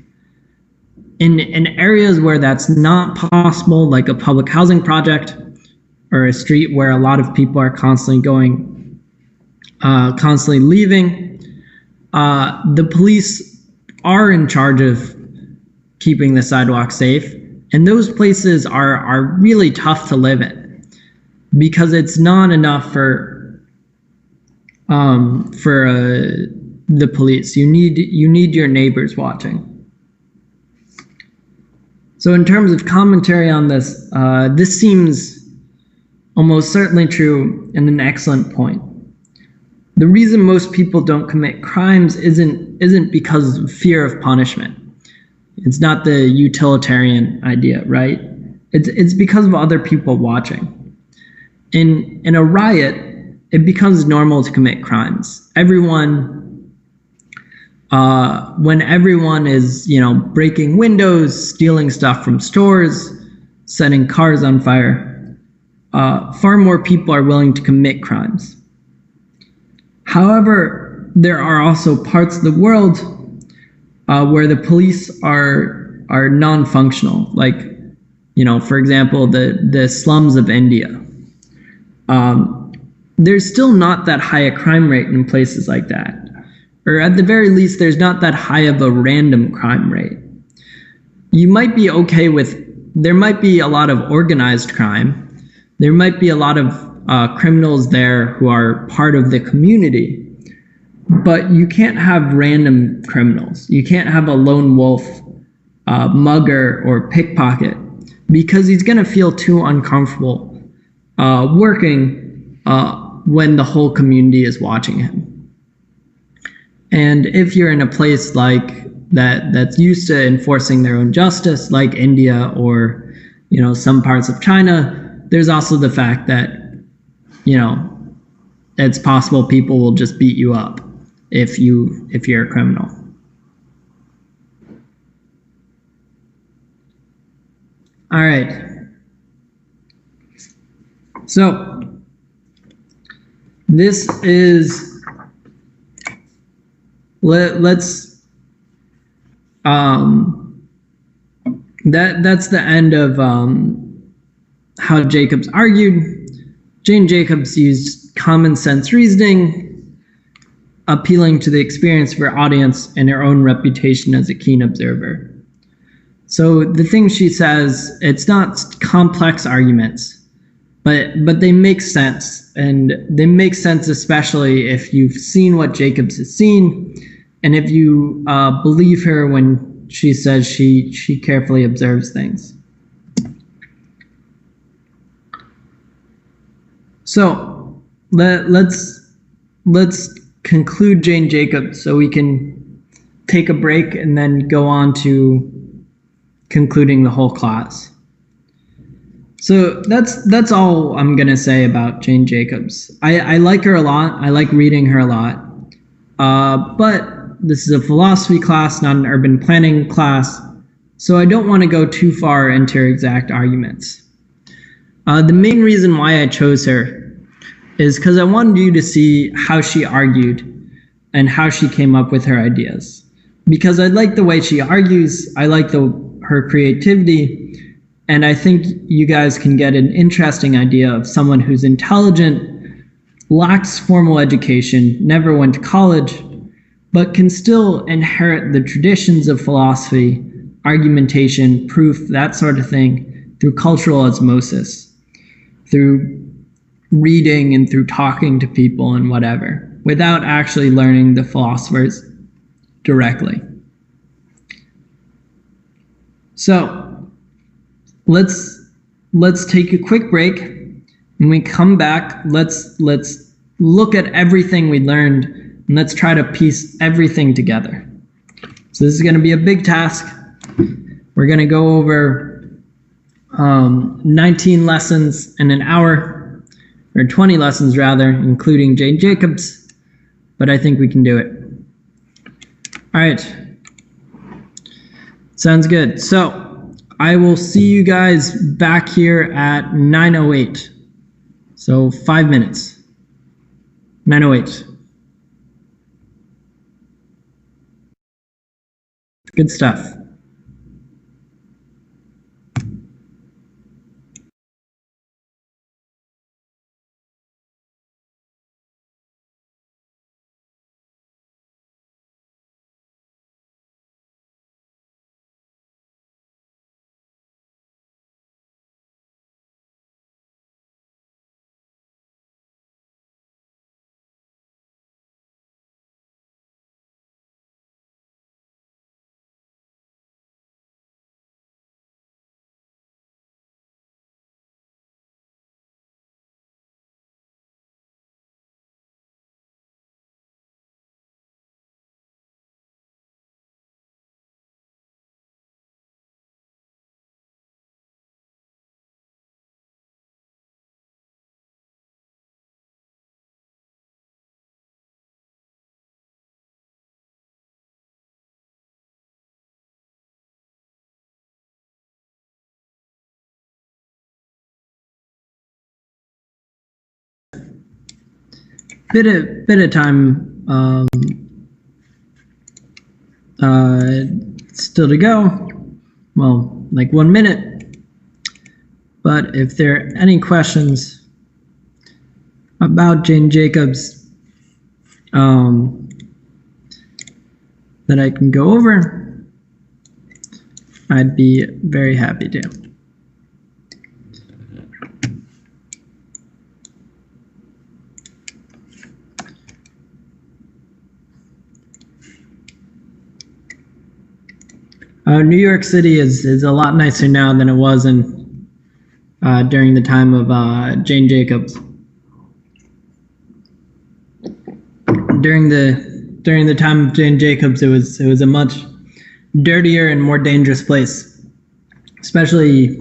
In areas where that's not possible, like a public housing project or a street where a lot of people are constantly leaving, the police are in charge of keeping the sidewalk safe. And those places are really tough to live in because it's not enough for the police. You need your neighbors watching. So in terms of commentary on this, this seems almost certainly true and an excellent point. The reason most people don't commit crimes isn't because of fear of punishment. It's not the utilitarian idea, right? It's because of other people watching. In a riot, it becomes normal to commit crimes. When everyone is, breaking windows, stealing stuff from stores, setting cars on fire, far more people are willing to commit crimes. However, there are also parts of the world where the police are non-functional, like, for example, the slums of India. There's still not that high a crime rate in places like that. Or at the very least, there's not that high of a random crime rate. You might be okay with, there might be a lot of organized crime. There might be a lot of criminals there who are part of the community. But you can't have random criminals. You can't have a lone wolf, mugger, or pickpocket, because he's going to feel too uncomfortable working when the whole community is watching him. And if you're in a place like that's used to enforcing their own justice, like India or some parts of China, there's also the fact that it's possible people will just beat you up if you're a criminal. All right. So this is that's the end of how Jacobs argued. Jane Jacobs used common sense reasoning, appealing to the experience of her audience and her own reputation as a keen observer. So the thing she says, it's not complex arguments, but they make sense, and they make sense especially if you've seen what Jacobs has seen, and if you believe her when she says she carefully observes things. So let's conclude Jane Jacobs so we can take a break and then go on to concluding the whole class. So that's all I'm gonna say about Jane Jacobs. I like her a lot. I like reading her a lot. But this is a philosophy class, not an urban planning class, so I don't want to go too far into her exact arguments. The main reason why I chose her is because I wanted you to see how she argued and how she came up with her ideas. Because I like the way she argues, I like her creativity, and I think you guys can get an interesting idea of someone who's intelligent, lacks formal education, never went to college, but can still inherit the traditions of philosophy, argumentation, proof, that sort of thing, through cultural osmosis, through reading and through talking to people and whatever, without actually learning the philosophers directly. So let's take a quick break. When we come back, let's look at everything we learned, and let's try to piece everything together. So this is going to be a big task. We're going to go over 19 lessons in an hour, or 20 lessons rather, including Jane Jacobs, but I think we can do it. All right. Sounds good. So I will see you guys back here at 9:08. So 5 minutes. 9:08. Good stuff. bit of time still to go. Well, like 1 minute. But if there are any questions about Jane Jacobs that I can go over, I'd be very happy to. New York City is a lot nicer now than it was during the time of Jane Jacobs. During the time of Jane Jacobs, it was a much dirtier and more dangerous place, especially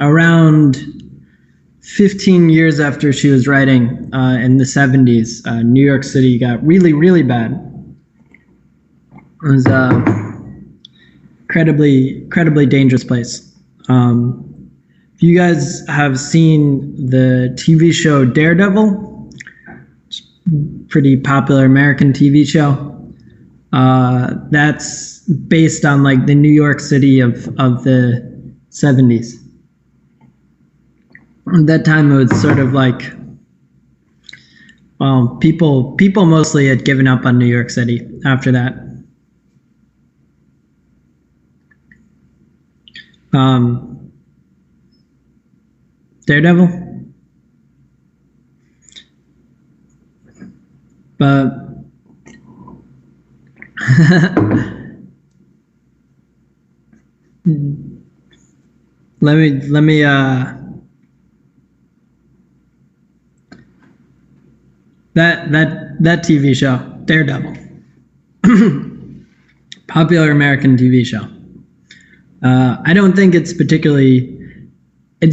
around 15 years after she was writing in the 70s. New York City got really, really bad. It was incredibly dangerous place. If you guys have seen the TV show Daredevil, pretty popular American TV show, that's based on like the New York City of the 70s. At that time, it was sort of like, well, people mostly had given up on New York City after that. Daredevil, but let me that TV show, Daredevil, popular American TV show. I don't think it's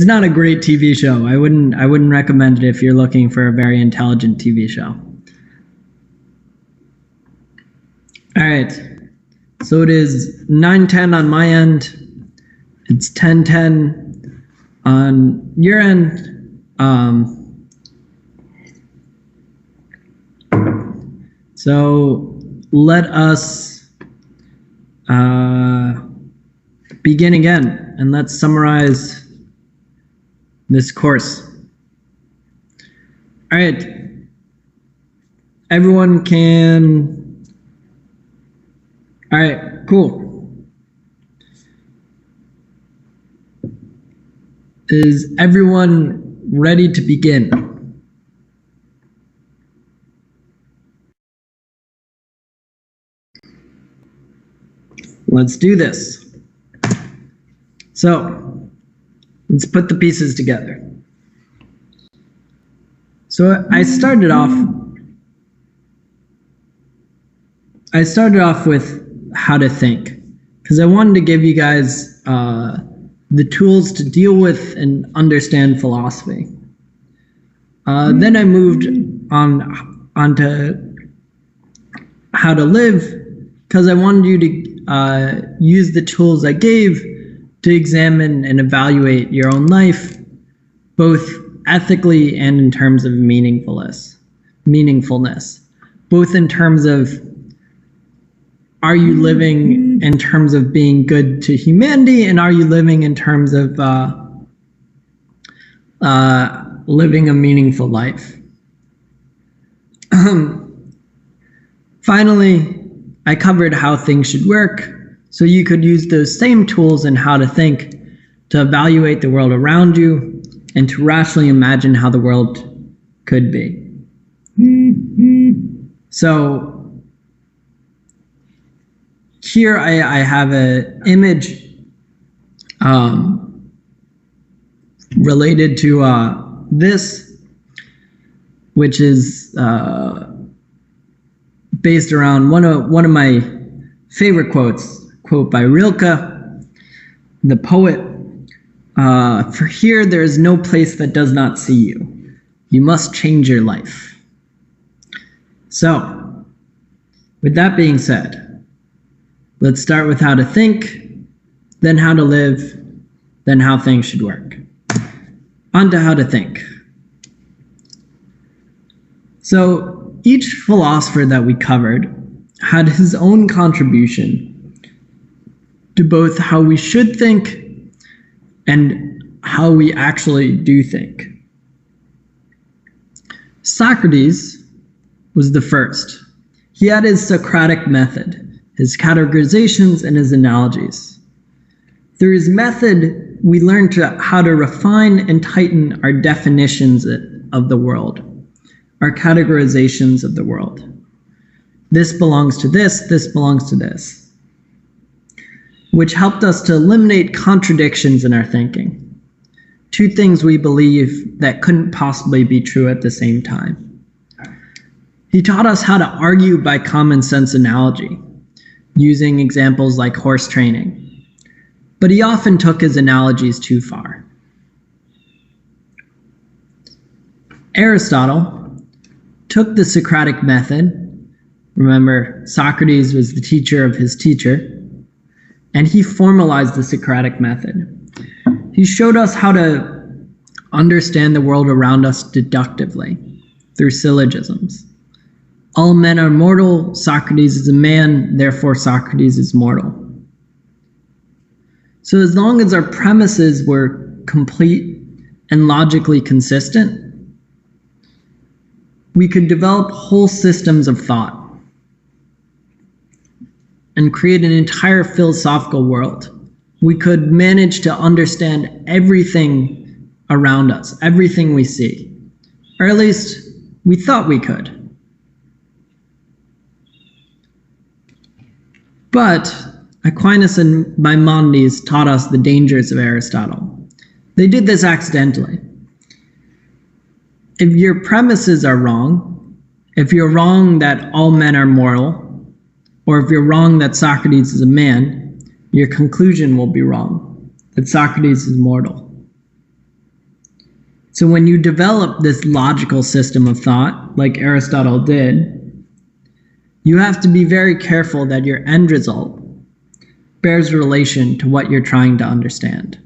not a great TV show. I wouldn't recommend it if you're looking for a very intelligent TV show. All right, so it is 9:10 on my end. It's 10:10 on your end. So let us begin again, and let's summarize this course. All right, everyone can. All right, cool. Is everyone ready to begin? Let's do this. So let's put the pieces together. So I started off with how to think, because I wanted to give you guys the tools to deal with and understand philosophy. Then I moved onto how to live, because I wanted you to use the tools I gave to examine and evaluate your own life, both ethically and in terms of meaningfulness, both in terms of, are you living in terms of being good to humanity, and are you living in terms of living a meaningful life? Finally, I covered how things should work, so you could use those same tools in how to think to evaluate the world around you and to rationally imagine how the world could be. So here I have an image related to this, which is based around one of my favorite quote by Rilke, the poet. For here there is no place that does not see you. You must change your life. So, with that being said, let's start with how to think, then how to live, then how things should work. On to how to think. So each philosopher that we covered had his own contribution to both how we should think and how we actually do think. Socrates was the first. He had his Socratic method, his categorizations and his analogies. Through his method, we learned how to refine and tighten our definitions of the world, our categorizations of the world. This belongs to this belongs to this, which helped us to eliminate contradictions in our thinking. Two things we believe that couldn't possibly be true at the same time. He taught us how to argue by common sense analogy, using examples like horse training. But he often took his analogies too far. Aristotle took the Socratic method. Remember, Socrates was the teacher of his teacher, and he formalized the Socratic method. He showed us how to understand the world around us deductively, through syllogisms. All men are mortal, Socrates is a man, therefore Socrates is mortal. So as long as our premises were complete and logically consistent, we could develop whole systems of thought and create an entire philosophical world. We could manage to understand everything around us, everything we see, or at least we thought we could. But Aquinas and Maimonides taught us the dangers of Aristotle. They did this accidentally. If your premises are wrong, if you're wrong that all men are mortal, or if you're wrong that Socrates is a man, your conclusion will be wrong, that Socrates is mortal. So when you develop this logical system of thought, like Aristotle did, you have to be very careful that your end result bears relation to what you're trying to understand.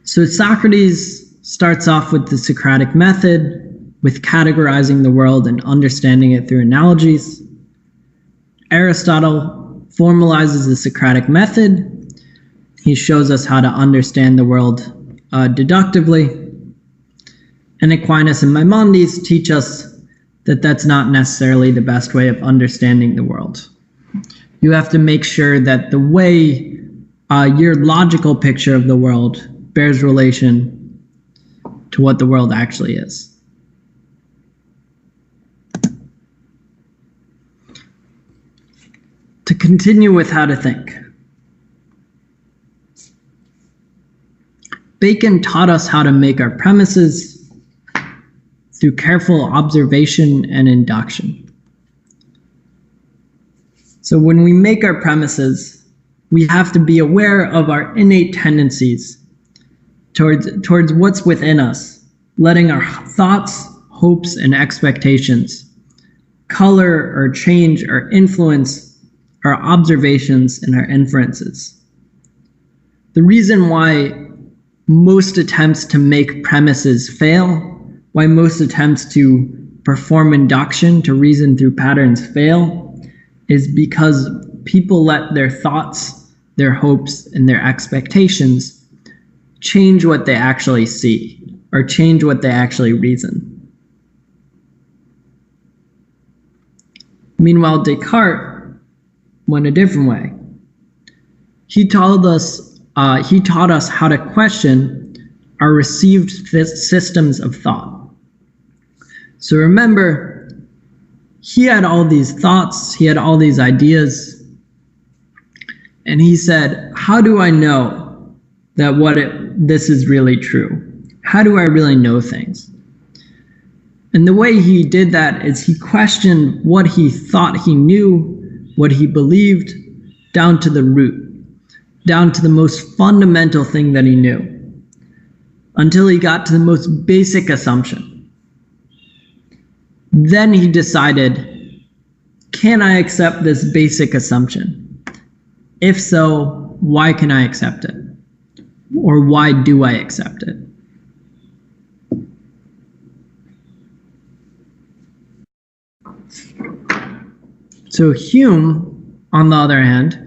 So Socrates starts off with the Socratic method, with categorizing the world and understanding it through analogies. Aristotle formalizes the Socratic method. He shows us how to understand the world deductively. And Aquinas and Maimonides teach us that that's not necessarily the best way of understanding the world. You have to make sure that the way your logical picture of the world bears relation to what the world actually is. To continue with how to think. Bacon taught us how to make our premises through careful observation and induction. So when we make our premises, we have to be aware of our innate tendencies towards what's within us, letting our thoughts, hopes, and expectations color or change or influence our observations and our inferences. The reason why most attempts to make premises fail, why most attempts to perform induction, to reason through patterns fail, is because people let their thoughts, their hopes, and their expectations change what they actually see, or change what they actually reason. Meanwhile, Descartes went a different way. He taught us how to question our received systems of thought. So remember, he had all these thoughts, he had all these ideas, and he said, how do I know that this is really true? How do I really know things? And the way he did that is he questioned what he thought he knew, what he believed, down to the root, down to the most fundamental thing that he knew, until he got to the most basic assumption. Then he decided, can I accept this basic assumption? If so, why can I accept it? Or why do I accept it? So Hume, on the other hand,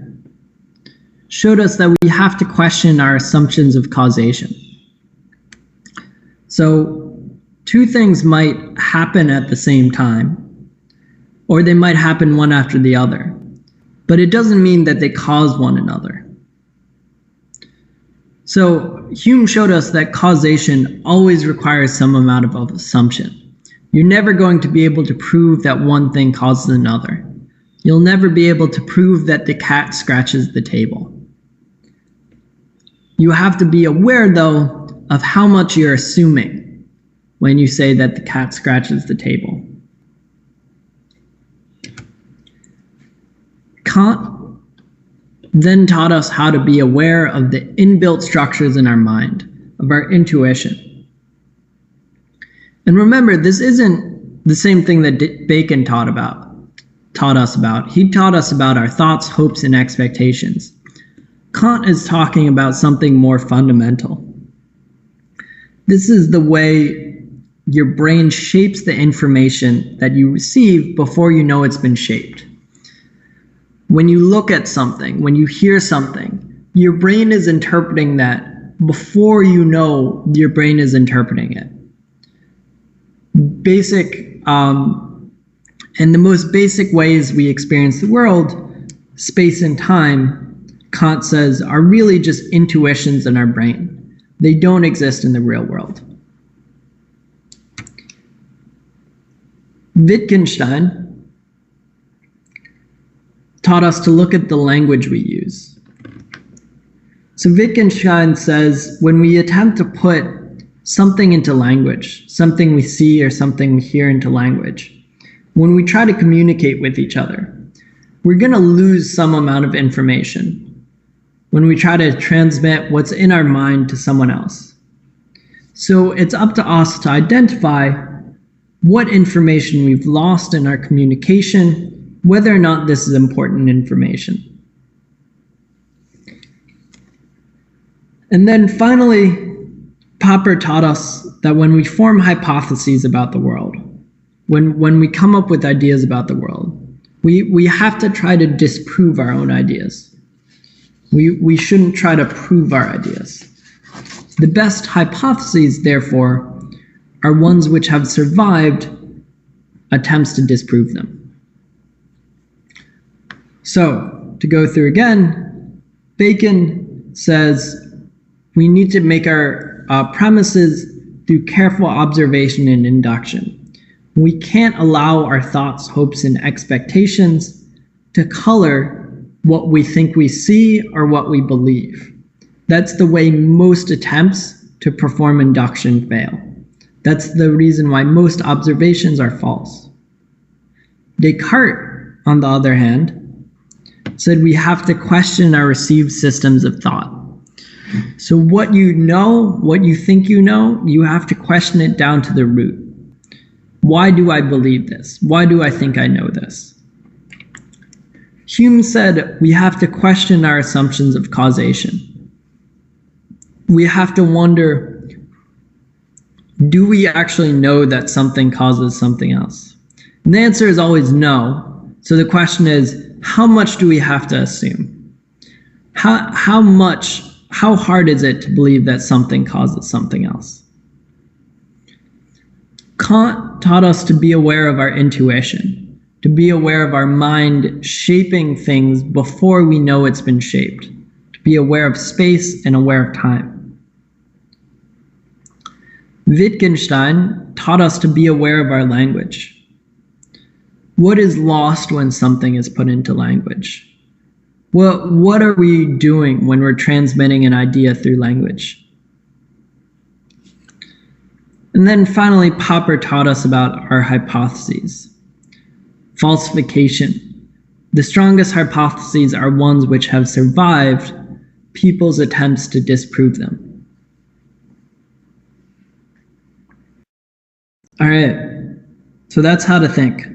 showed us that we have to question our assumptions of causation. So two things might happen at the same time, or they might happen one after the other, but it doesn't mean that they cause one another. So Hume showed us that causation always requires some amount of assumption. You're never going to be able to prove that one thing causes another. You'll never be able to prove that the cat scratches the table. You have to be aware, though, of how much you're assuming when you say that the cat scratches the table. Kant then taught us how to be aware of the inbuilt structures in our mind, of our intuition. And remember, this isn't the same thing that Bacon taught us about. He taught us about our thoughts, hopes, and expectations. Kant is talking about something more fundamental. This is the way your brain shapes the information that you receive before you know it's been shaped. When you look at something, when you hear something, your brain is interpreting that before you know your brain is interpreting it. And the most basic ways we experience the world, space and time, Kant says, are really just intuitions in our brain. They don't exist in the real world. Wittgenstein taught us to look at the language we use. So Wittgenstein says when we attempt to put something into language, something we see or something we hear into language, when we try to communicate with each other, we're going to lose some amount of information when we try to transmit what's in our mind to someone else. So it's up to us to identify what information we've lost in our communication, whether or not this is important information. And then finally, Popper taught us that when we form hypotheses about the world, when we come up with ideas about the world, we have to try to disprove our own ideas. We shouldn't try to prove our ideas. The best hypotheses, therefore, are ones which have survived attempts to disprove them. So, to go through again, Bacon says we need to make our premises through careful observation and induction. We can't allow our thoughts, hopes, and expectations to color what we think we see or what we believe. That's the way most attempts to perform induction fail. That's the reason why most observations are false. Descartes, on the other hand, said we have to question our received systems of thought. So what you know, what you think you know, you have to question it down to the root. Why do I believe this? Why do I think I know this? Hume said we have to question our assumptions of causation. We have to wonder, do we actually know that something causes something else? And the answer is always no. So the question is, how much do we have to assume? How hard is it to believe that something causes something else? Kant taught us to be aware of our intuition, to be aware of our mind shaping things before we know it's been shaped, to be aware of space and aware of time. Wittgenstein taught us to be aware of our language. What is lost when something is put into language? What are we doing when we're transmitting an idea through language? And then finally, Popper taught us about our hypotheses. Falsification. The strongest hypotheses are ones which have survived people's attempts to disprove them. All right, so that's how to think.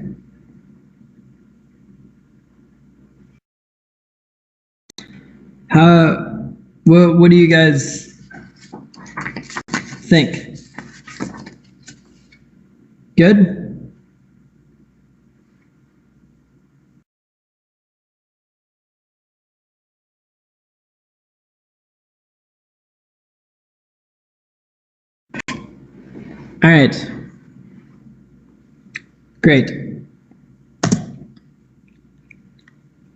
What do you guys think? Good? All right. Great.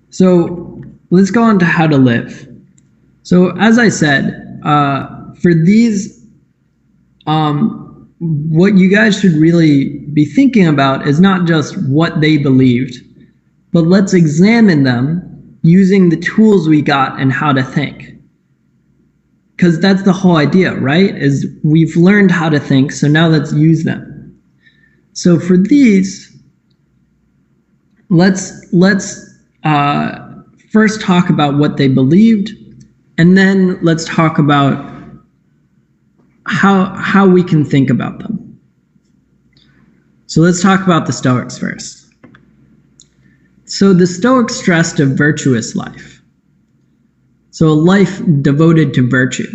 So let's go on to how to live. So as I said, for these, what you guys should really be thinking about is not just what they believed, but let's examine them using the tools we got and how to think. Because that's the whole idea, right? Is we've learned how to think, so now let's use them. So for these, let's first talk about what they believed, and then let's talk about how we can think about them. So let's talk about the Stoics first. So the Stoics stressed a virtuous life. So a life devoted to virtue.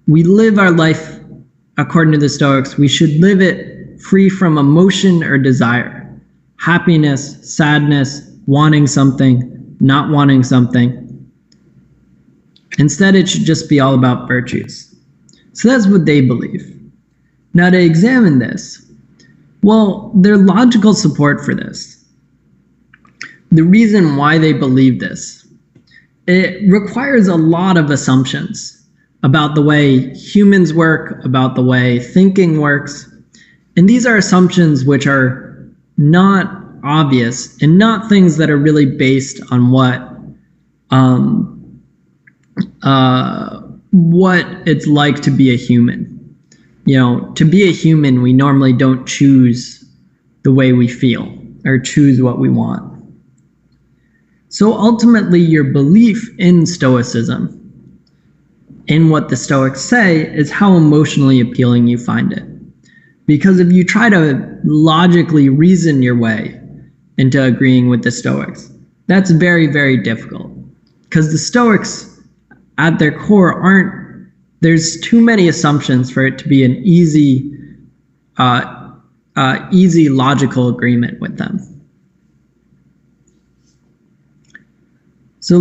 We live our life, according to the Stoics, we should live it free from emotion or desire, happiness, sadness, wanting something, not wanting something. Instead, it should just be all about virtues. So that's what they believe. Now to examine this, well, their logical support for this. The reason why they believe this, it requires a lot of assumptions about the way humans work, about the way thinking works. And these are assumptions which are not obvious and not things that are really based on what it's like to be a human. You know, to be a human, we normally don't choose the way we feel or choose what we want. So ultimately, your belief in Stoicism, in what the Stoics say, is how emotionally appealing you find it. Because if you try to logically reason your way into agreeing with the Stoics, that's very, very difficult. Because the Stoics, at their core, there's too many assumptions for it to be an easy logical agreement with them. So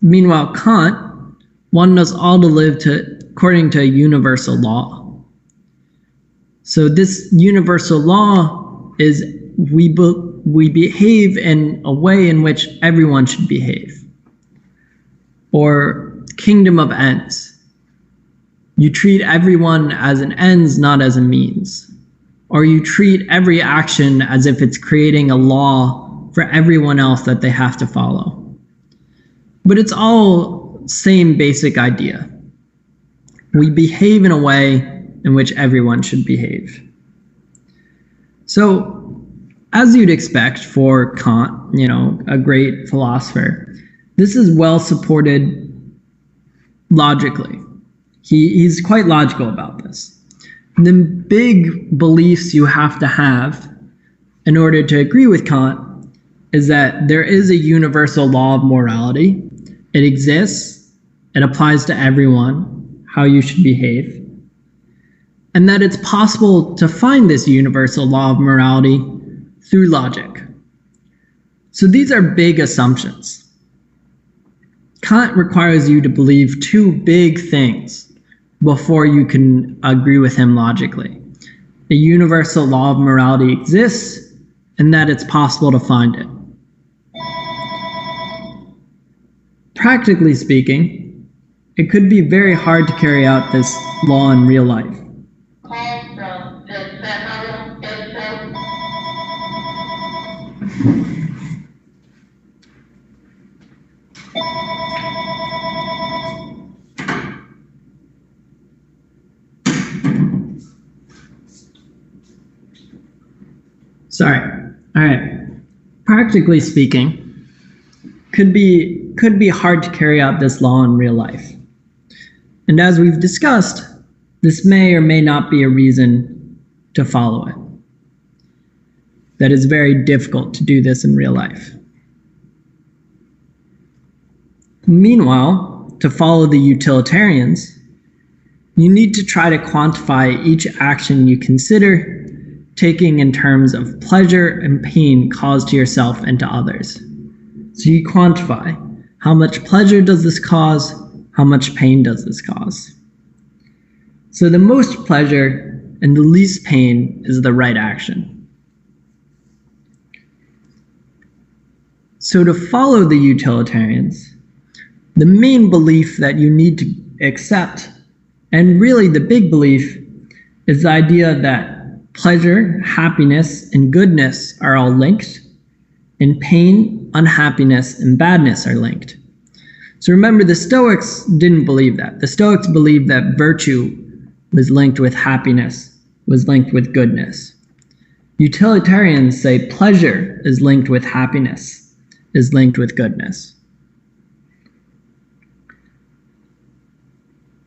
meanwhile, Kant wanted us all to live according to a universal law. So this universal law is we behave in a way in which everyone should behave. Or kingdom of ends. You treat everyone as an ends, not as a means. Or you treat every action as if it's creating a law for everyone else that they have to follow. But it's all same basic idea. We behave in a way in which everyone should behave. So, as you'd expect for Kant, a great philosopher, this is well supported logically. He's quite logical about this. The big beliefs you have to have in order to agree with Kant is that there is a universal law of morality. It exists, it applies to everyone, how you should behave, and that it's possible to find this universal law of morality through logic. So these are big assumptions. Kant requires you to believe two big things before you can agree with him logically. A universal law of morality exists, and that it's possible to find it. Practically speaking, it could be very hard to carry out this law in real life. Sorry. All right. Practically speaking, could be hard to carry out this law in real life. And as we've discussed, this may or may not be a reason to follow it. That it's very difficult to do this in real life. Meanwhile, to follow the utilitarians, you need to try to quantify each action you consider, taking in terms of pleasure and pain caused to yourself and to others. So you quantify how much pleasure does this cause, how much pain does this cause. So the most pleasure and the least pain is the right action. So to follow the utilitarians, the main belief that you need to accept, and really the big belief, is the idea that pleasure, happiness, and goodness are all linked, and pain, unhappiness, and badness are linked. So remember, the Stoics didn't believe that. The Stoics believed that virtue was linked with happiness, was linked with goodness. Utilitarians say pleasure is linked with happiness, is linked with goodness.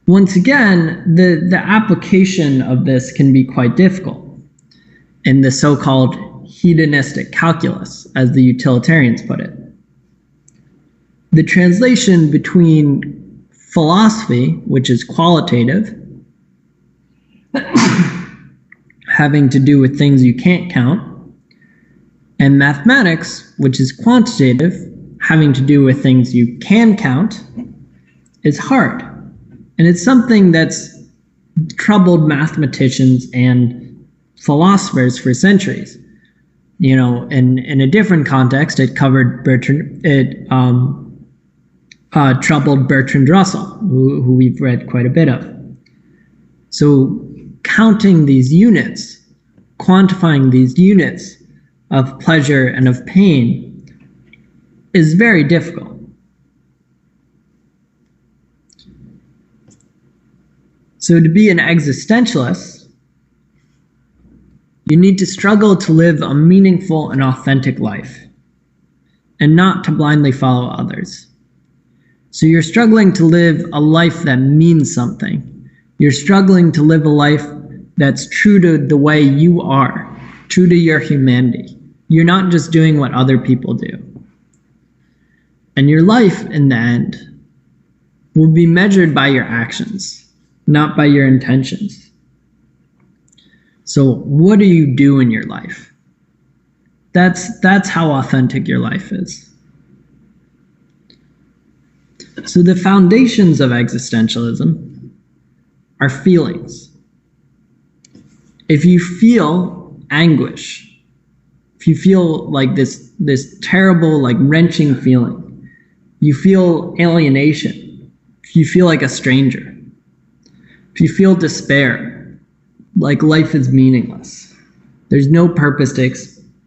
Once again, the application of this can be quite difficult in the so-called hedonistic calculus, as the utilitarians put it. The translation between philosophy, which is qualitative, having to do with things you can't count, and mathematics, which is quantitative, having to do with things you can count, is hard. And it's something that's troubled mathematicians and philosophers for centuries. You know, in a different context, it covered troubled Bertrand Russell, who we've read quite a bit of. So counting these units, quantifying these units of pleasure and of pain is very difficult. So to be an existentialist, you need to struggle to live a meaningful and authentic life, and not to blindly follow others. So you're struggling to live a life that means something. You're struggling to live a life that's true to the way you are, true to your humanity. You're not just doing what other people do. And your life, in the end, will be measured by your actions, not by your intentions. So what do you do in your life? That's how authentic your life is. So the foundations of existentialism are feelings. If you feel anguish, if you feel like this terrible, like wrenching feeling, you feel alienation, if you feel like a stranger, if you feel despair, like life is meaningless, there's no purpose to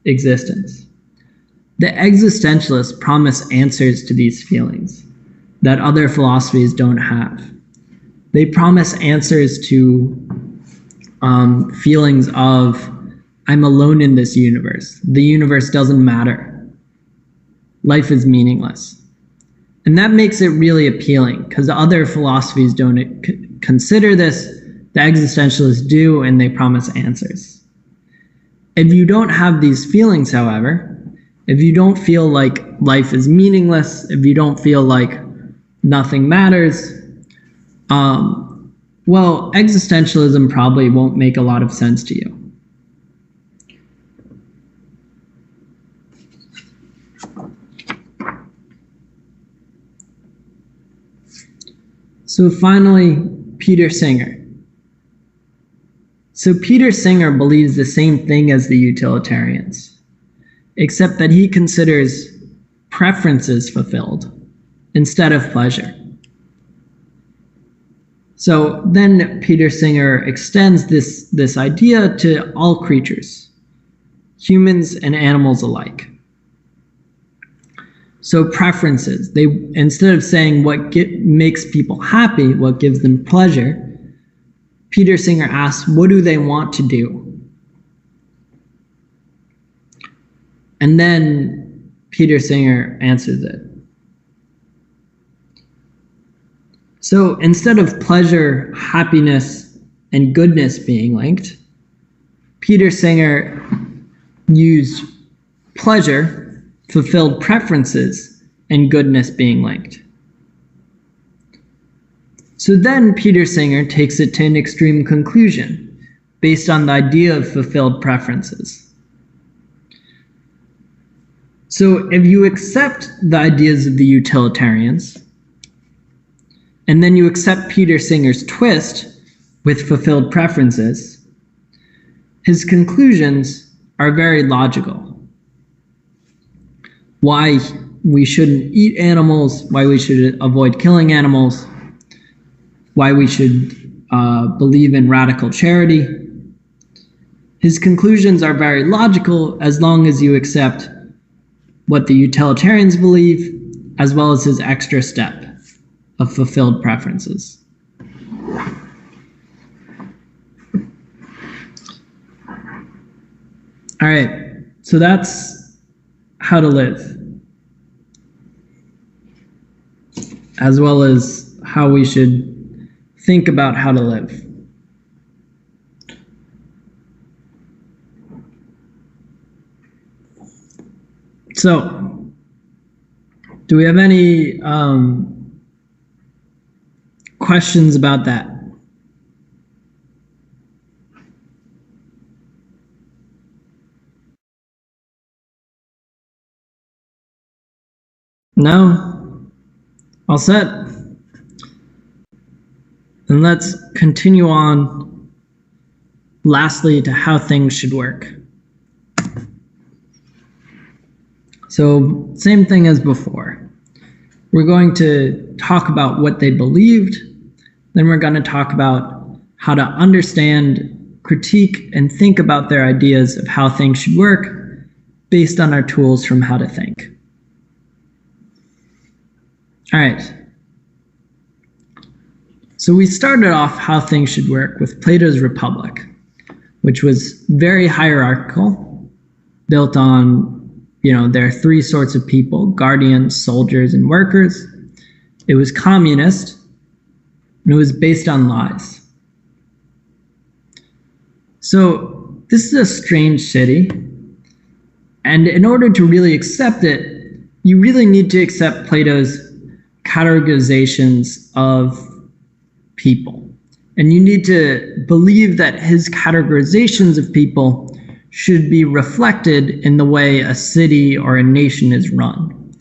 existence, the existentialists promise answers to these feelings that other philosophies don't have. They promise answers to feelings of, I'm alone in this universe. The universe doesn't matter. Life is meaningless. And that makes it really appealing because other philosophies don't consider this. The existentialists do, and they promise answers. If you don't have these feelings, however, if you don't feel like life is meaningless, if you don't feel like nothing matters, well, existentialism probably won't make a lot of sense to you. So finally, Peter Singer. So Peter Singer believes the same thing as the utilitarians, except that he considers preferences fulfilled instead of pleasure. So then Peter Singer extends this idea to all creatures, humans and animals alike. So preferences, instead of saying what makes people happy, what gives them pleasure, Peter Singer asks, what do they want to do? And then Peter Singer answers it. So instead of pleasure, happiness, and goodness being linked, Peter Singer used pleasure, fulfilled preferences, and goodness being linked. So then Peter Singer takes it to an extreme conclusion based on the idea of fulfilled preferences. So if you accept the ideas of the utilitarians, and then you accept Peter Singer's twist with fulfilled preferences, his conclusions are very logical. Why we shouldn't eat animals, why we should avoid killing animals, why we should believe in radical charity. His conclusions are very logical as long as you accept what the utilitarians believe, as well as his extra step of fulfilled preferences. All right, so that's how to live, as well as how we should think about how to live. So, do we have any questions about that? No? All set? And let's continue on, lastly, to how things should work. So, same thing as before. We're going to talk about what they believed, then we're going to talk about how to understand, critique, and think about their ideas of how things should work based on our tools from How to Think. All right. So we started off how things should work with Plato's Republic, which was very hierarchical, built on, there are three sorts of people: guardians, soldiers, and workers. It was communist, and it was based on lies. So this is a strange city, and in order to really accept it, you really need to accept Plato's categorizations of people. And you need to believe that his categorizations of people should be reflected in the way a city or a nation is run.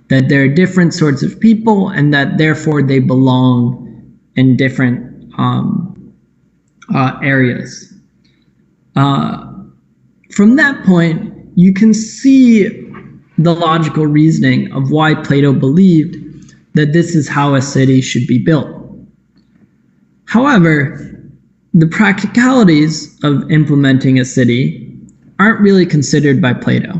That there are different sorts of people, and that therefore they belong in different areas. From that point, you can see the logical reasoning of why Plato believed that this is how a city should be built. However, the practicalities of implementing a city aren't really considered by Plato.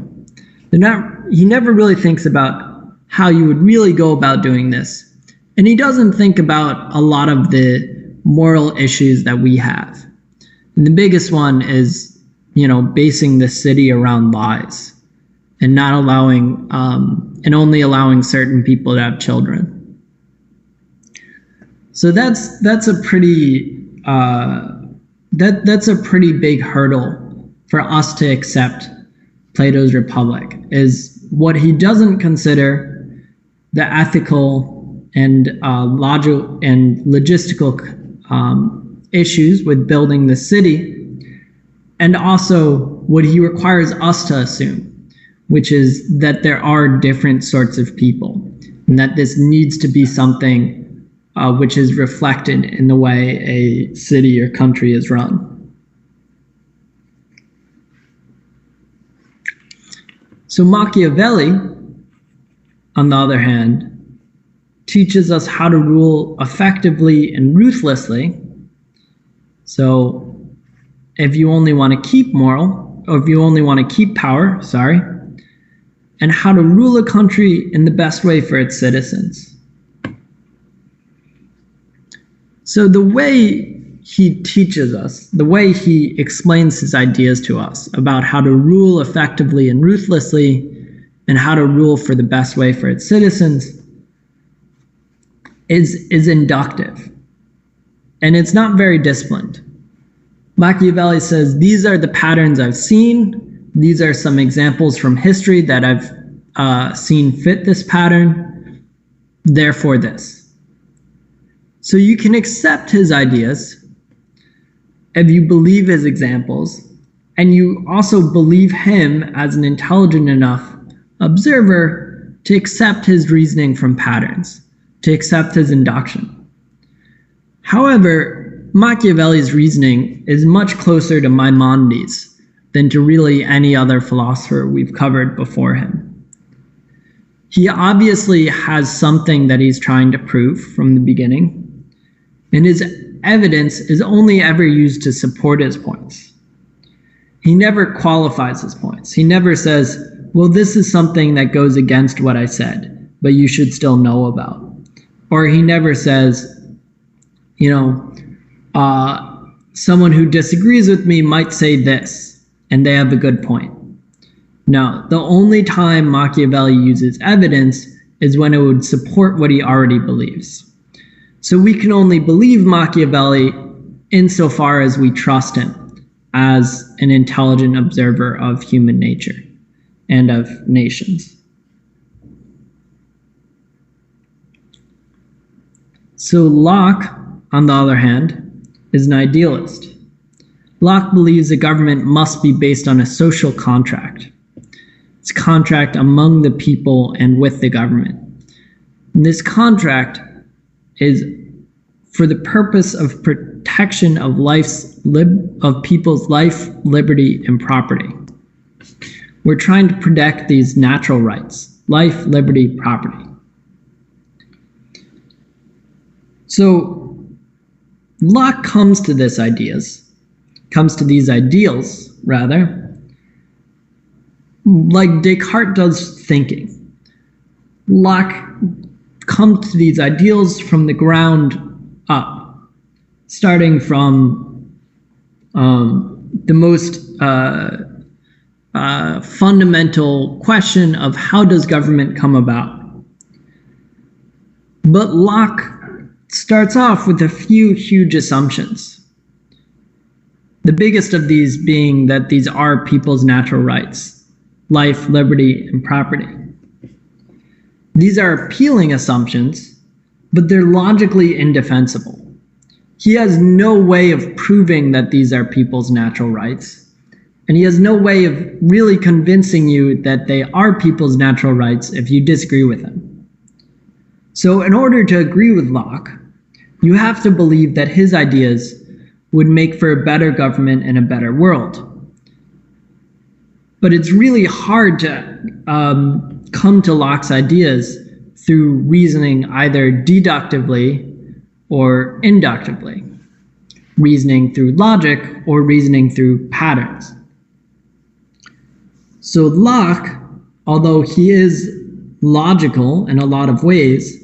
He never really thinks about how you would really go about doing this. And he doesn't think about a lot of the moral issues that we have. And the biggest one is, basing the city around lies and not allowing, and only allowing certain people to have children. So that's a pretty that's a pretty big hurdle for us to accept Plato's Republic, is what he doesn't consider the ethical and logical and logistical issues with building the city, and also what he requires us to assume, which is that there are different sorts of people, and that this needs to be something which is reflected in the way a city or country is run. So Machiavelli, on the other hand, teaches us how to rule effectively and ruthlessly. So if you only want to keep power, and how to rule a country in the best way for its citizens. So the way he teaches us, the way he explains his ideas to us about how to rule effectively and ruthlessly, and how to rule for the best way for its citizens, is inductive. And it's not very disciplined. Machiavelli says, these are the patterns I've seen. These are some examples from history that I've seen fit this pattern. Therefore this. So you can accept his ideas if you believe his examples, and you also believe him as an intelligent enough observer to accept his reasoning from patterns, to accept his induction. However, Machiavelli's reasoning is much closer to Maimonides than to really any other philosopher we've covered before him. He obviously has something that he's trying to prove from the beginning, and his evidence is only ever used to support his points. He never qualifies his points. He never says, well, this is something that goes against what I said, but you should still know about. Or he never says, someone who disagrees with me might say this, and they have a good point. No, the only time Machiavelli uses evidence is when it would support what he already believes. So we can only believe Machiavelli insofar as we trust him as an intelligent observer of human nature and of nations. So Locke, on the other hand, is an idealist. Locke believes a government must be based on a social contract. It's a contract among the people and with the government. And this contract is for the purpose of protection of people's life, liberty, and property. We're trying to protect these natural rights: life, liberty, property. So Locke comes to these ideals, like Descartes does thinking. Locke comes to these ideals from the ground up, starting from the most fundamental question of how does government come about. But Locke starts off with a few huge assumptions. The biggest of these being that these are people's natural rights: life, liberty, and property. These are appealing assumptions, but they're logically indefensible. He has no way of proving that these are people's natural rights, and he has no way of really convincing you that they are people's natural rights if you disagree with him. So in order to agree with Locke, you have to believe that his ideas would make for a better government and a better world. But it's really hard to come to Locke's ideas through reasoning either deductively or inductively, reasoning through logic or reasoning through patterns. So Locke, although he is logical in a lot of ways,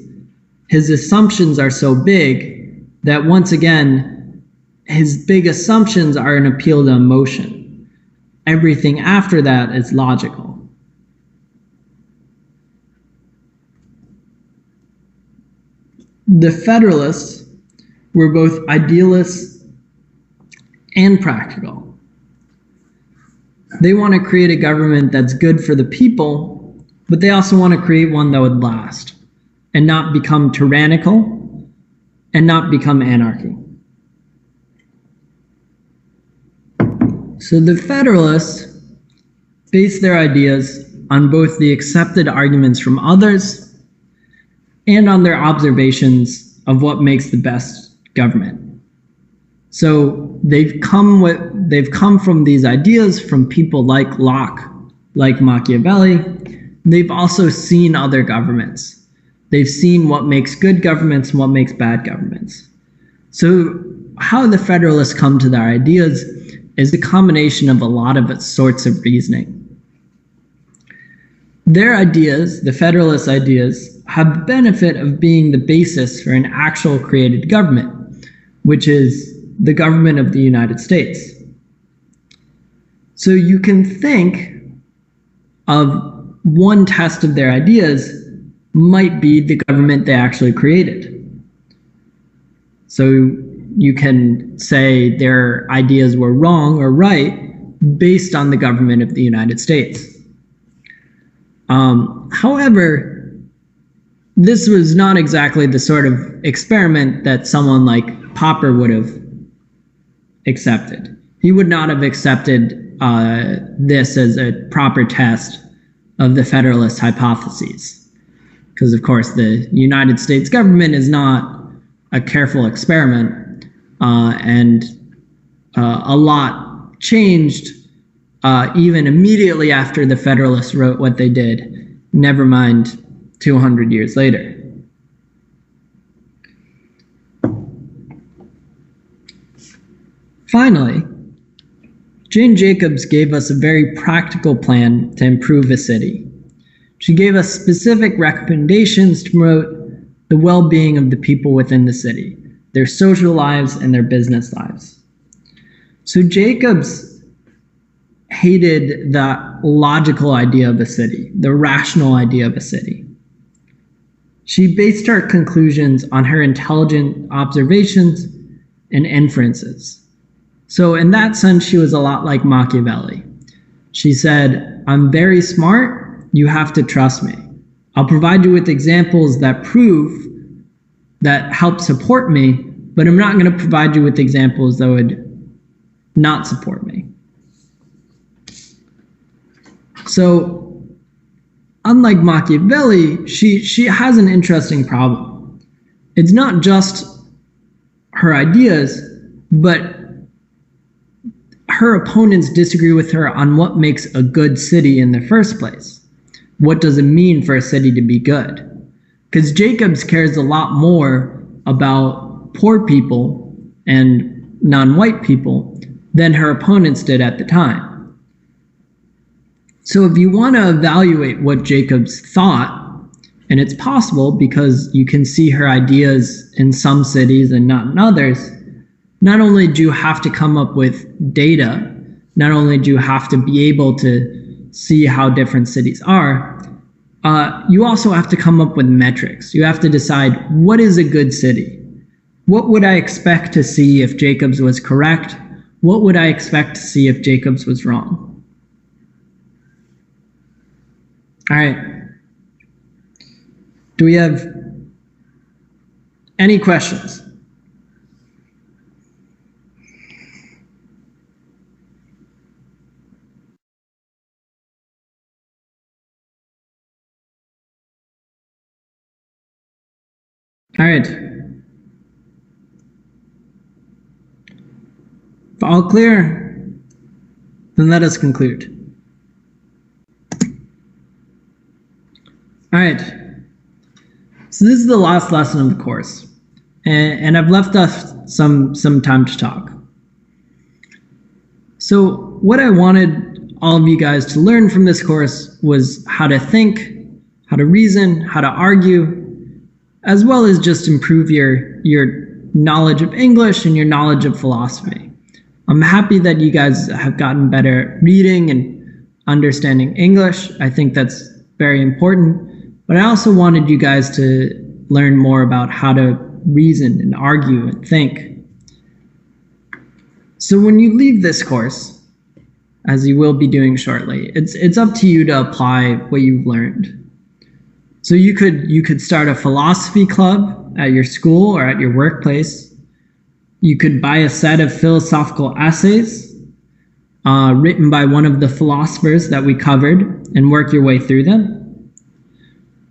his assumptions are so big that once again, his big assumptions are an appeal to emotion. Everything after that is logical. The Federalists were both idealists and practical. They want to create a government that's good for the people, but they also want to create one that would last and not become tyrannical and not become anarchy. So the Federalists base their ideas on both the accepted arguments from others and on their observations of what makes the best government. So they've come from these ideas from people like Locke, like Machiavelli. They've also seen other governments. They've seen what makes good governments and what makes bad governments. So how the Federalists come to their ideas is a combination of a lot of sorts of reasoning. Their ideas, the Federalist ideas, have the benefit of being the basis for an actual created government, which is the government of the United States. So you can think of one test of their ideas might be the government they actually created. So you can say their ideas were wrong or right based on the government of the United States. However, this was not exactly the sort of experiment that someone like Popper would have accepted. He would not have accepted this as a proper test of the Federalist hypotheses, because of course the United States government is not a careful experiment. and a lot changed even immediately after the Federalists wrote what they did, never mind 200 years later. Finally, Jane Jacobs gave us a very practical plan to improve a city. She gave us specific recommendations to promote the well-being of the people within the city, their social lives and their business lives. So Jacobs hated the logical idea of a city, the rational idea of a city. She based her conclusions on her intelligent observations and inferences. So in that sense, she was a lot like Machiavelli. She said, "I'm very smart, you have to trust me. I'll provide you with examples that help support me, but I'm not going to provide you with examples that would not support me." So unlike Machiavelli, she has an interesting problem. It's not just her ideas, but her opponents disagree with her on what makes a good city in the first place. What does it mean for a city to be good? Because Jacobs cares a lot more about poor people and non-white people than her opponents did at the time. So if you want to evaluate what Jacobs thought, and it's possible because you can see her ideas in some cities and not in others, not only do you have to come up with data, not only do you have to be able to see how different cities are, you also have to come up with metrics. You have to decide, what is a good city? What would I expect to see if Jacobs was correct? What would I expect to see if Jacobs was wrong? All right. Do we have any questions? All right. If all clear, then let us conclude. All right. So this is the last lesson of the course, and I've left us some time to talk. So what I wanted all of you guys to learn from this course was how to think, how to reason, how to argue, as well as just improve your knowledge of English and your knowledge of philosophy. I'm happy that you guys have gotten better at reading and understanding English. I think that's very important. But I also wanted you guys to learn more about how to reason and argue and think. So when you leave this course, as you will be doing shortly, it's up to you to apply what you've learned. So you could start a philosophy club at your school or at your workplace. You could buy a set of philosophical essays written by one of the philosophers that we covered and work your way through them.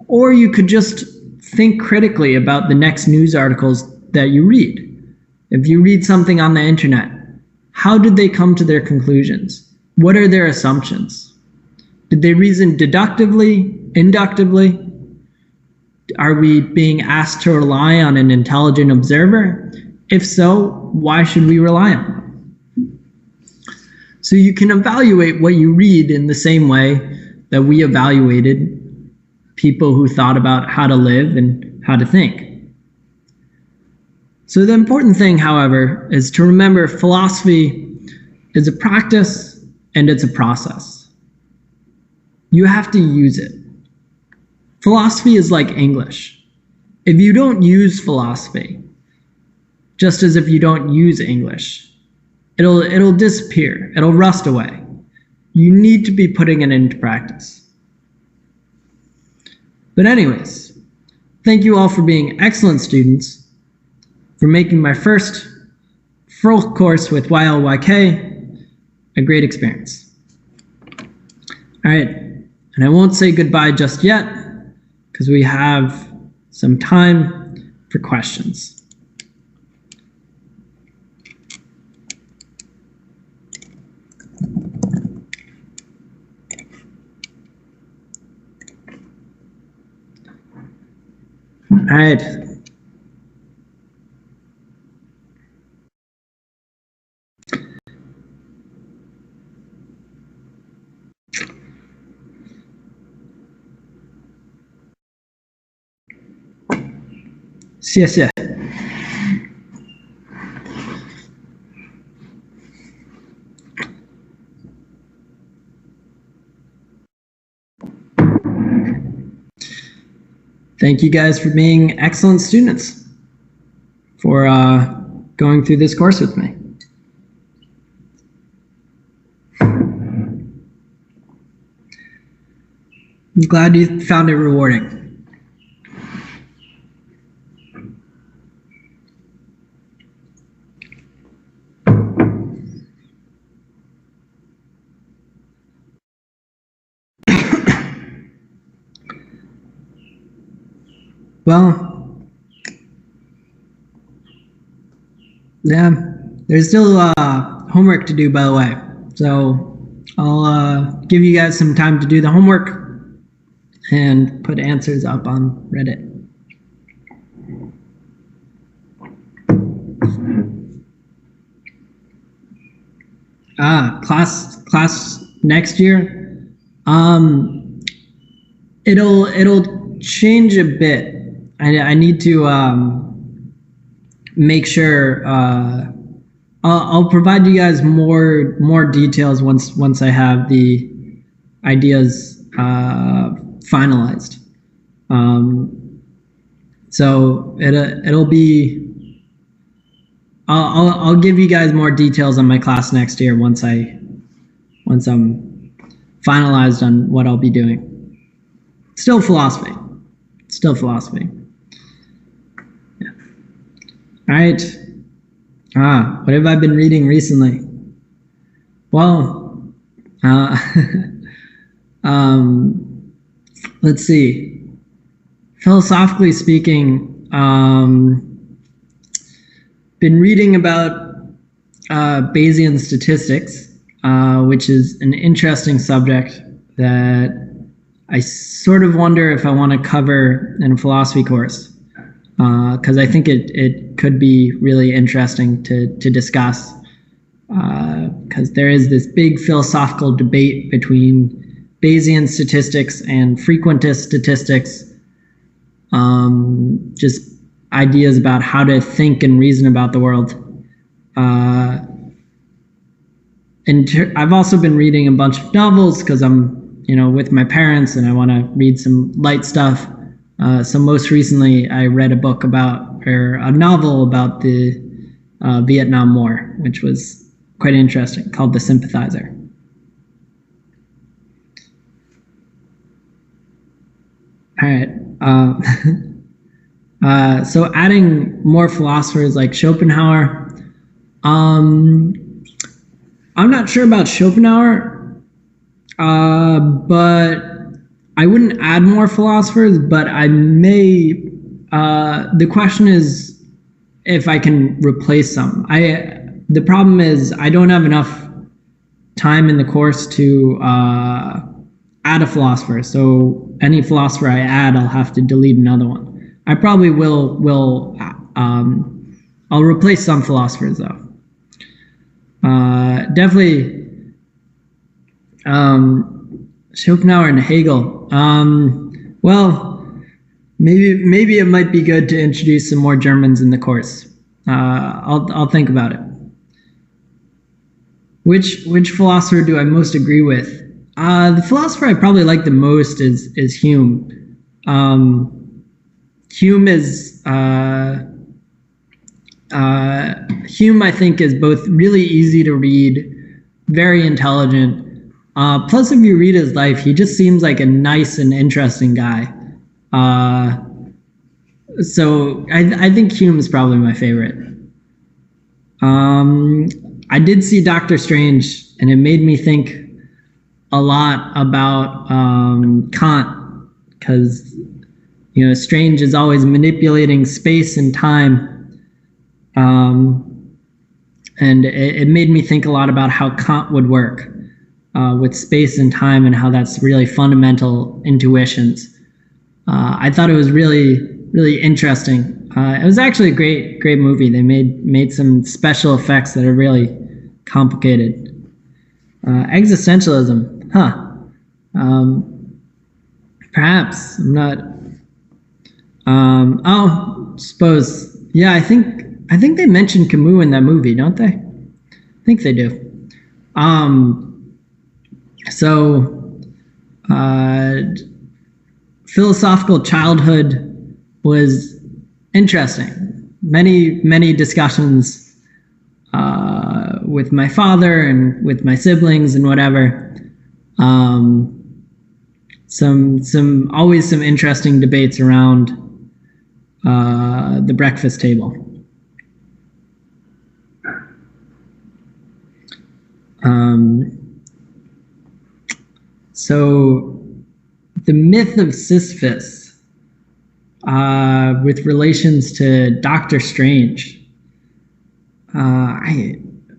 Or you could just think critically about the next news articles that you read. If you read something on the internet, how did they come to their conclusions? What are their assumptions? Did they reason deductively, inductively? Are we being asked to rely on an intelligent observer? If so, why should we rely on them? So you can evaluate what you read in the same way that we evaluated people who thought about how to live and how to think. So the important thing, however, is to remember philosophy is a practice and it's a process. You have to use it. Philosophy is like English. If you don't use philosophy, just as if you don't use English, it'll disappear. It'll rust away. You need to be putting it into practice. But anyways, thank you all for being excellent students, for making my first full course with YLYK a great experience. All right, and I won't say goodbye just yet, because we have some time for questions. All right. Yes, yeah. Thank you guys for being excellent students, for going through this course with me. I'm glad you found it rewarding. Well, yeah, there's still homework to do, by the way. So I'll give you guys some time to do the homework and put answers up on Reddit. Class next year. It'll change a bit. I need to make sure I'll provide you guys more details once I have the ideas finalized. So it'll be I'll give you guys more details on my class next year once I'm finalized on what I'll be doing. Still philosophy. Yeah. All right. What have I been reading recently? Well, let's see. Philosophically speaking, been reading about Bayesian statistics, which is an interesting subject that I sort of wonder if I want to cover in a philosophy course, because I think it could be really interesting to discuss, because there is this big philosophical debate between Bayesian statistics and frequentist statistics, just ideas about how to think and reason about the world. And I've also been reading a bunch of novels because I'm with my parents and I want to read some light stuff. So most recently I read a novel about the Vietnam War, which was quite interesting, called The Sympathizer. All right. So adding more philosophers like Schopenhauer. I'm not sure about Schopenhauer, but I wouldn't add more philosophers, but I may. The question is if I can replace some. The problem is I don't have enough time in the course to add a philosopher. So any philosopher I add, I'll have to delete another one. I probably will. I'll replace some philosophers though. Definitely. Schopenhauer and Hegel. Well, maybe it might be good to introduce some more Germans in the course. I'll think about it. Which philosopher do I most agree with? The philosopher I probably like the most is Hume. Hume I think is both really easy to read, very intelligent. Plus, if you read his life, he just seems like a nice and interesting guy. So I think Hume is probably my favorite. I did see Doctor Strange, and it made me think a lot about Kant, because Strange is always manipulating space and time. And it made me think a lot about how Kant would work with space and time and how that's really fundamental intuitions. I thought it was really really interesting. It was actually a great movie. They made some special effects that are really complicated. Existentialism, huh? Perhaps I'm not. Suppose. Yeah, I think they mentioned Camus in that movie, don't they? I think they do. Philosophical childhood was interesting. Many discussions with my father and with my siblings and whatever. Always some interesting debates around the breakfast table. So the myth of Sisyphus with relations to Doctor Strange. I'm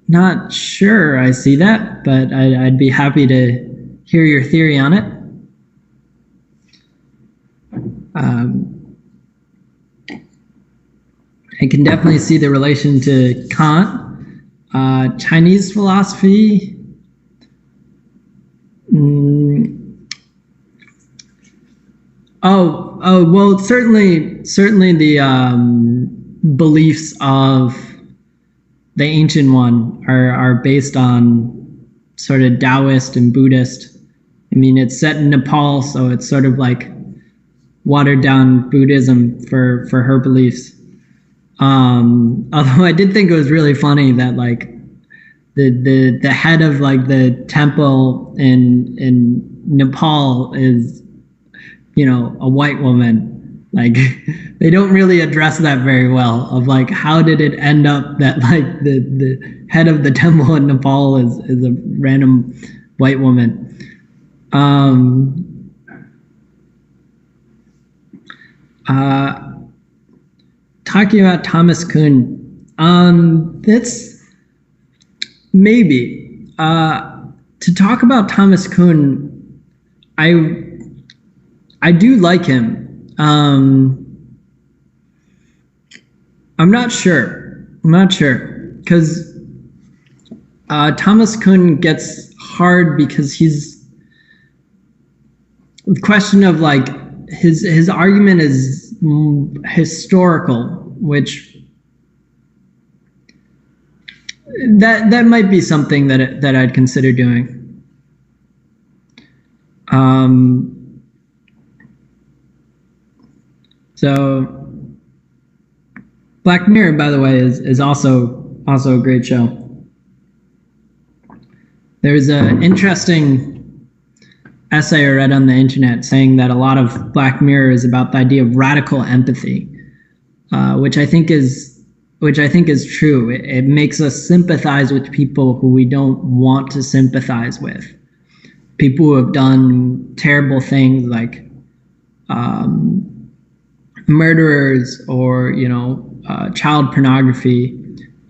not sure I see that, but I'd be happy to hear your theory on it. I can definitely see the relation to Kant. Chinese philosophy. Well, certainly the beliefs of the ancient one are based on sort of Taoist and Buddhist. I mean, it's set in Nepal, so it's sort of like watered down Buddhism for her beliefs. Although I did think it was really funny that like the head of like the temple in Nepal is, you know, a white woman. Like they don't really address that very well of like how did it end up that like the head of the temple in Nepal is a random white woman. Talking about Thomas Kuhn, that's maybe to talk about Thomas Kuhn. I do like him. I'm not sure because Thomas Kuhn gets hard because he's the question of like his argument is historical, which that might be something that I'd consider doing. So Black Mirror, by the way, is also a great show. There's an interesting essay I read on the internet saying that a lot of Black Mirror is about the idea of radical empathy, which I think is true. It makes us sympathize with people who we don't want to sympathize with. People who have done terrible things like murderers or, you know, child pornography,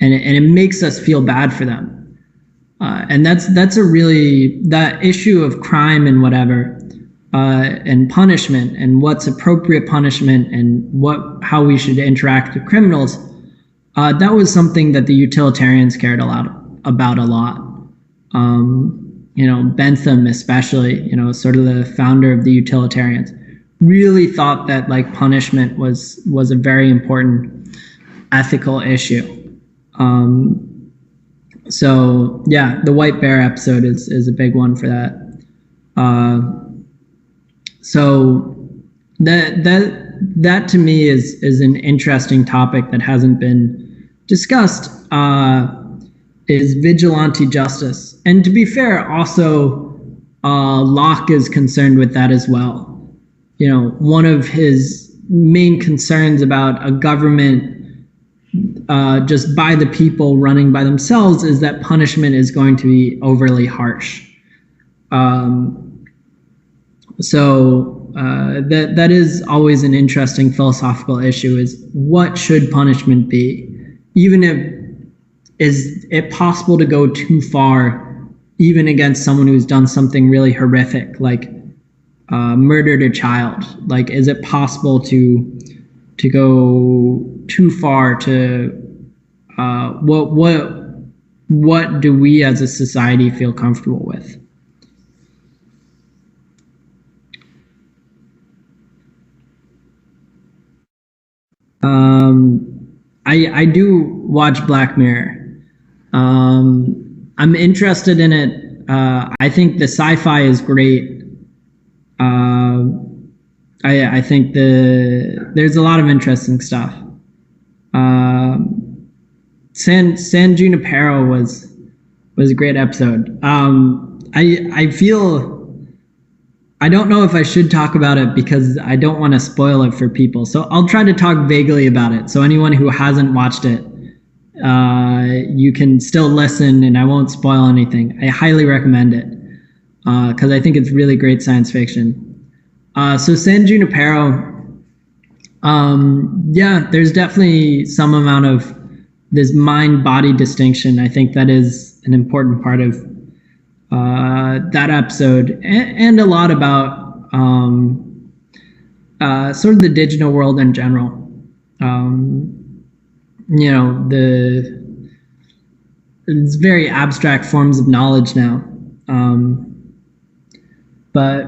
and it makes us feel bad for them. And that's a really, that issue of crime and whatever, and punishment and what's appropriate punishment and how we should interact with criminals. That was something that the utilitarians cared about a lot. You know, Bentham especially, you know, sort of the founder of the utilitarians, really thought that like punishment was a very important ethical issue. So yeah, the White Bear episode is a big one for that. So that to me is an interesting topic that hasn't been discussed, is vigilante justice. And to be fair, also Locke is concerned with that as well. You know, one of his main concerns about a government just by the people running by themselves is that punishment is going to be overly harsh. So that is always an interesting philosophical issue, is what should punishment be? Even is it possible to go too far even against someone who's done something really horrific, like murdered a child. Like, is it possible to go too far? To what do we as a society feel comfortable with? I do watch Black Mirror. I'm interested in it. I think the sci-fi is great. I think there's a lot of interesting stuff. San Junipero was a great episode. I feel, I don't know if I should talk about it because I don't want to spoil it for people. So I'll try to talk vaguely about it. So anyone who hasn't watched it, you can still listen and I won't spoil anything. I highly recommend it because I think it's really great science fiction. So San Junipero, yeah, there's definitely some amount of this mind-body distinction. I think that is an important part of that episode, and a lot about sort of the digital world in general. It's very abstract forms of knowledge now. But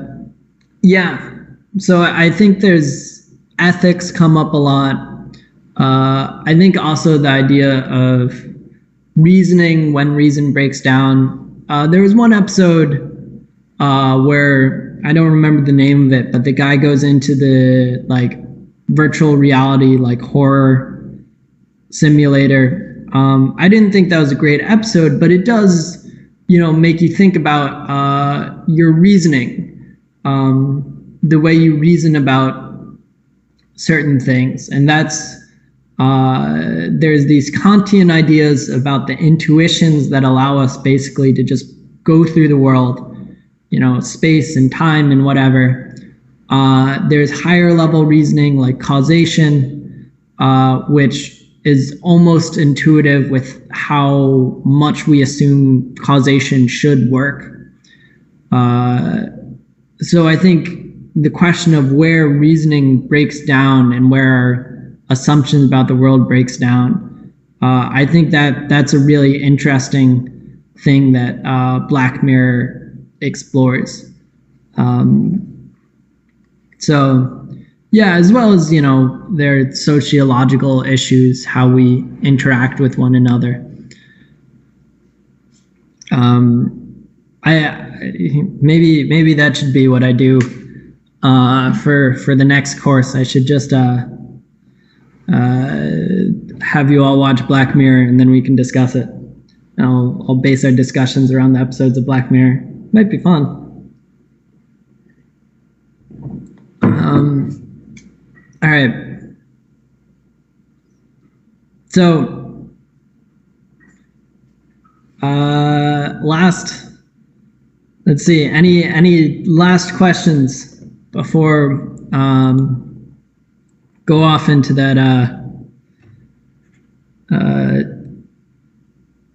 yeah, so I think there's ethics come up a lot. I think also the idea of reasoning when reason breaks down. There was one episode where I don't remember the name of it, but the guy goes into the like virtual reality, like horror simulator. I didn't think that was a great episode, but it does, make you think about your reasoning, the way you reason about certain things. And that's, there's these Kantian ideas about the intuitions that allow us basically to just go through the world, space and time and whatever. There's higher level reasoning like causation, which is almost intuitive with how much we assume causation should work. So I think the question of where reasoning breaks down and where our assumptions about the world breaks down, I think that's a really interesting thing that Black Mirror explores. So yeah, as well as, there are sociological issues, how we interact with one another. Maybe that should be what I do for the next course. I should just have you all watch Black Mirror and then we can discuss it. I'll base our discussions around the episodes of Black Mirror. Might be fun. All right. So, let's see. Any last questions before go off into that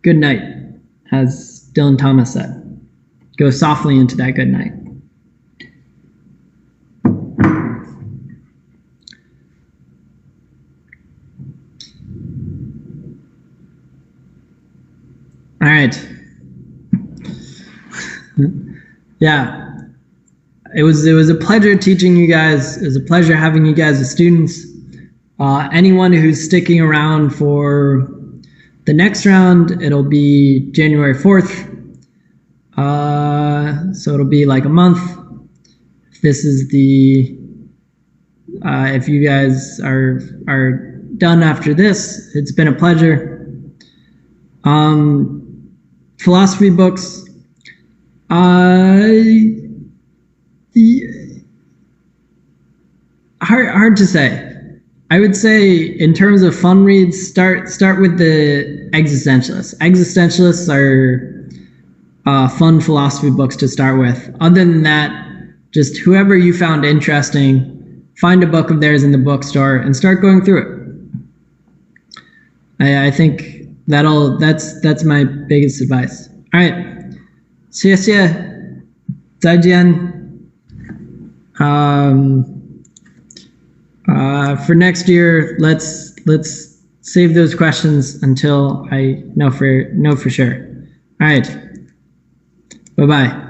good night, as Dylan Thomas said. Go softly into that good night. All right. Yeah. It was a pleasure teaching you guys. It was a pleasure having you guys as students. Anyone who's sticking around for the next round, it'll be January 4th. So it'll be like a month. This is if you guys are done after this, it's been a pleasure. Philosophy books. Hard to say. I would say in terms of fun reads, start with the existentialists. Existentialists are fun philosophy books to start with. Other than that, just whoever you found interesting, find a book of theirs in the bookstore and start going through it. I think that's my biggest advice. All right. 谢谢，再见。For next year, let's save those questions until I know for sure. All right. Bye-bye.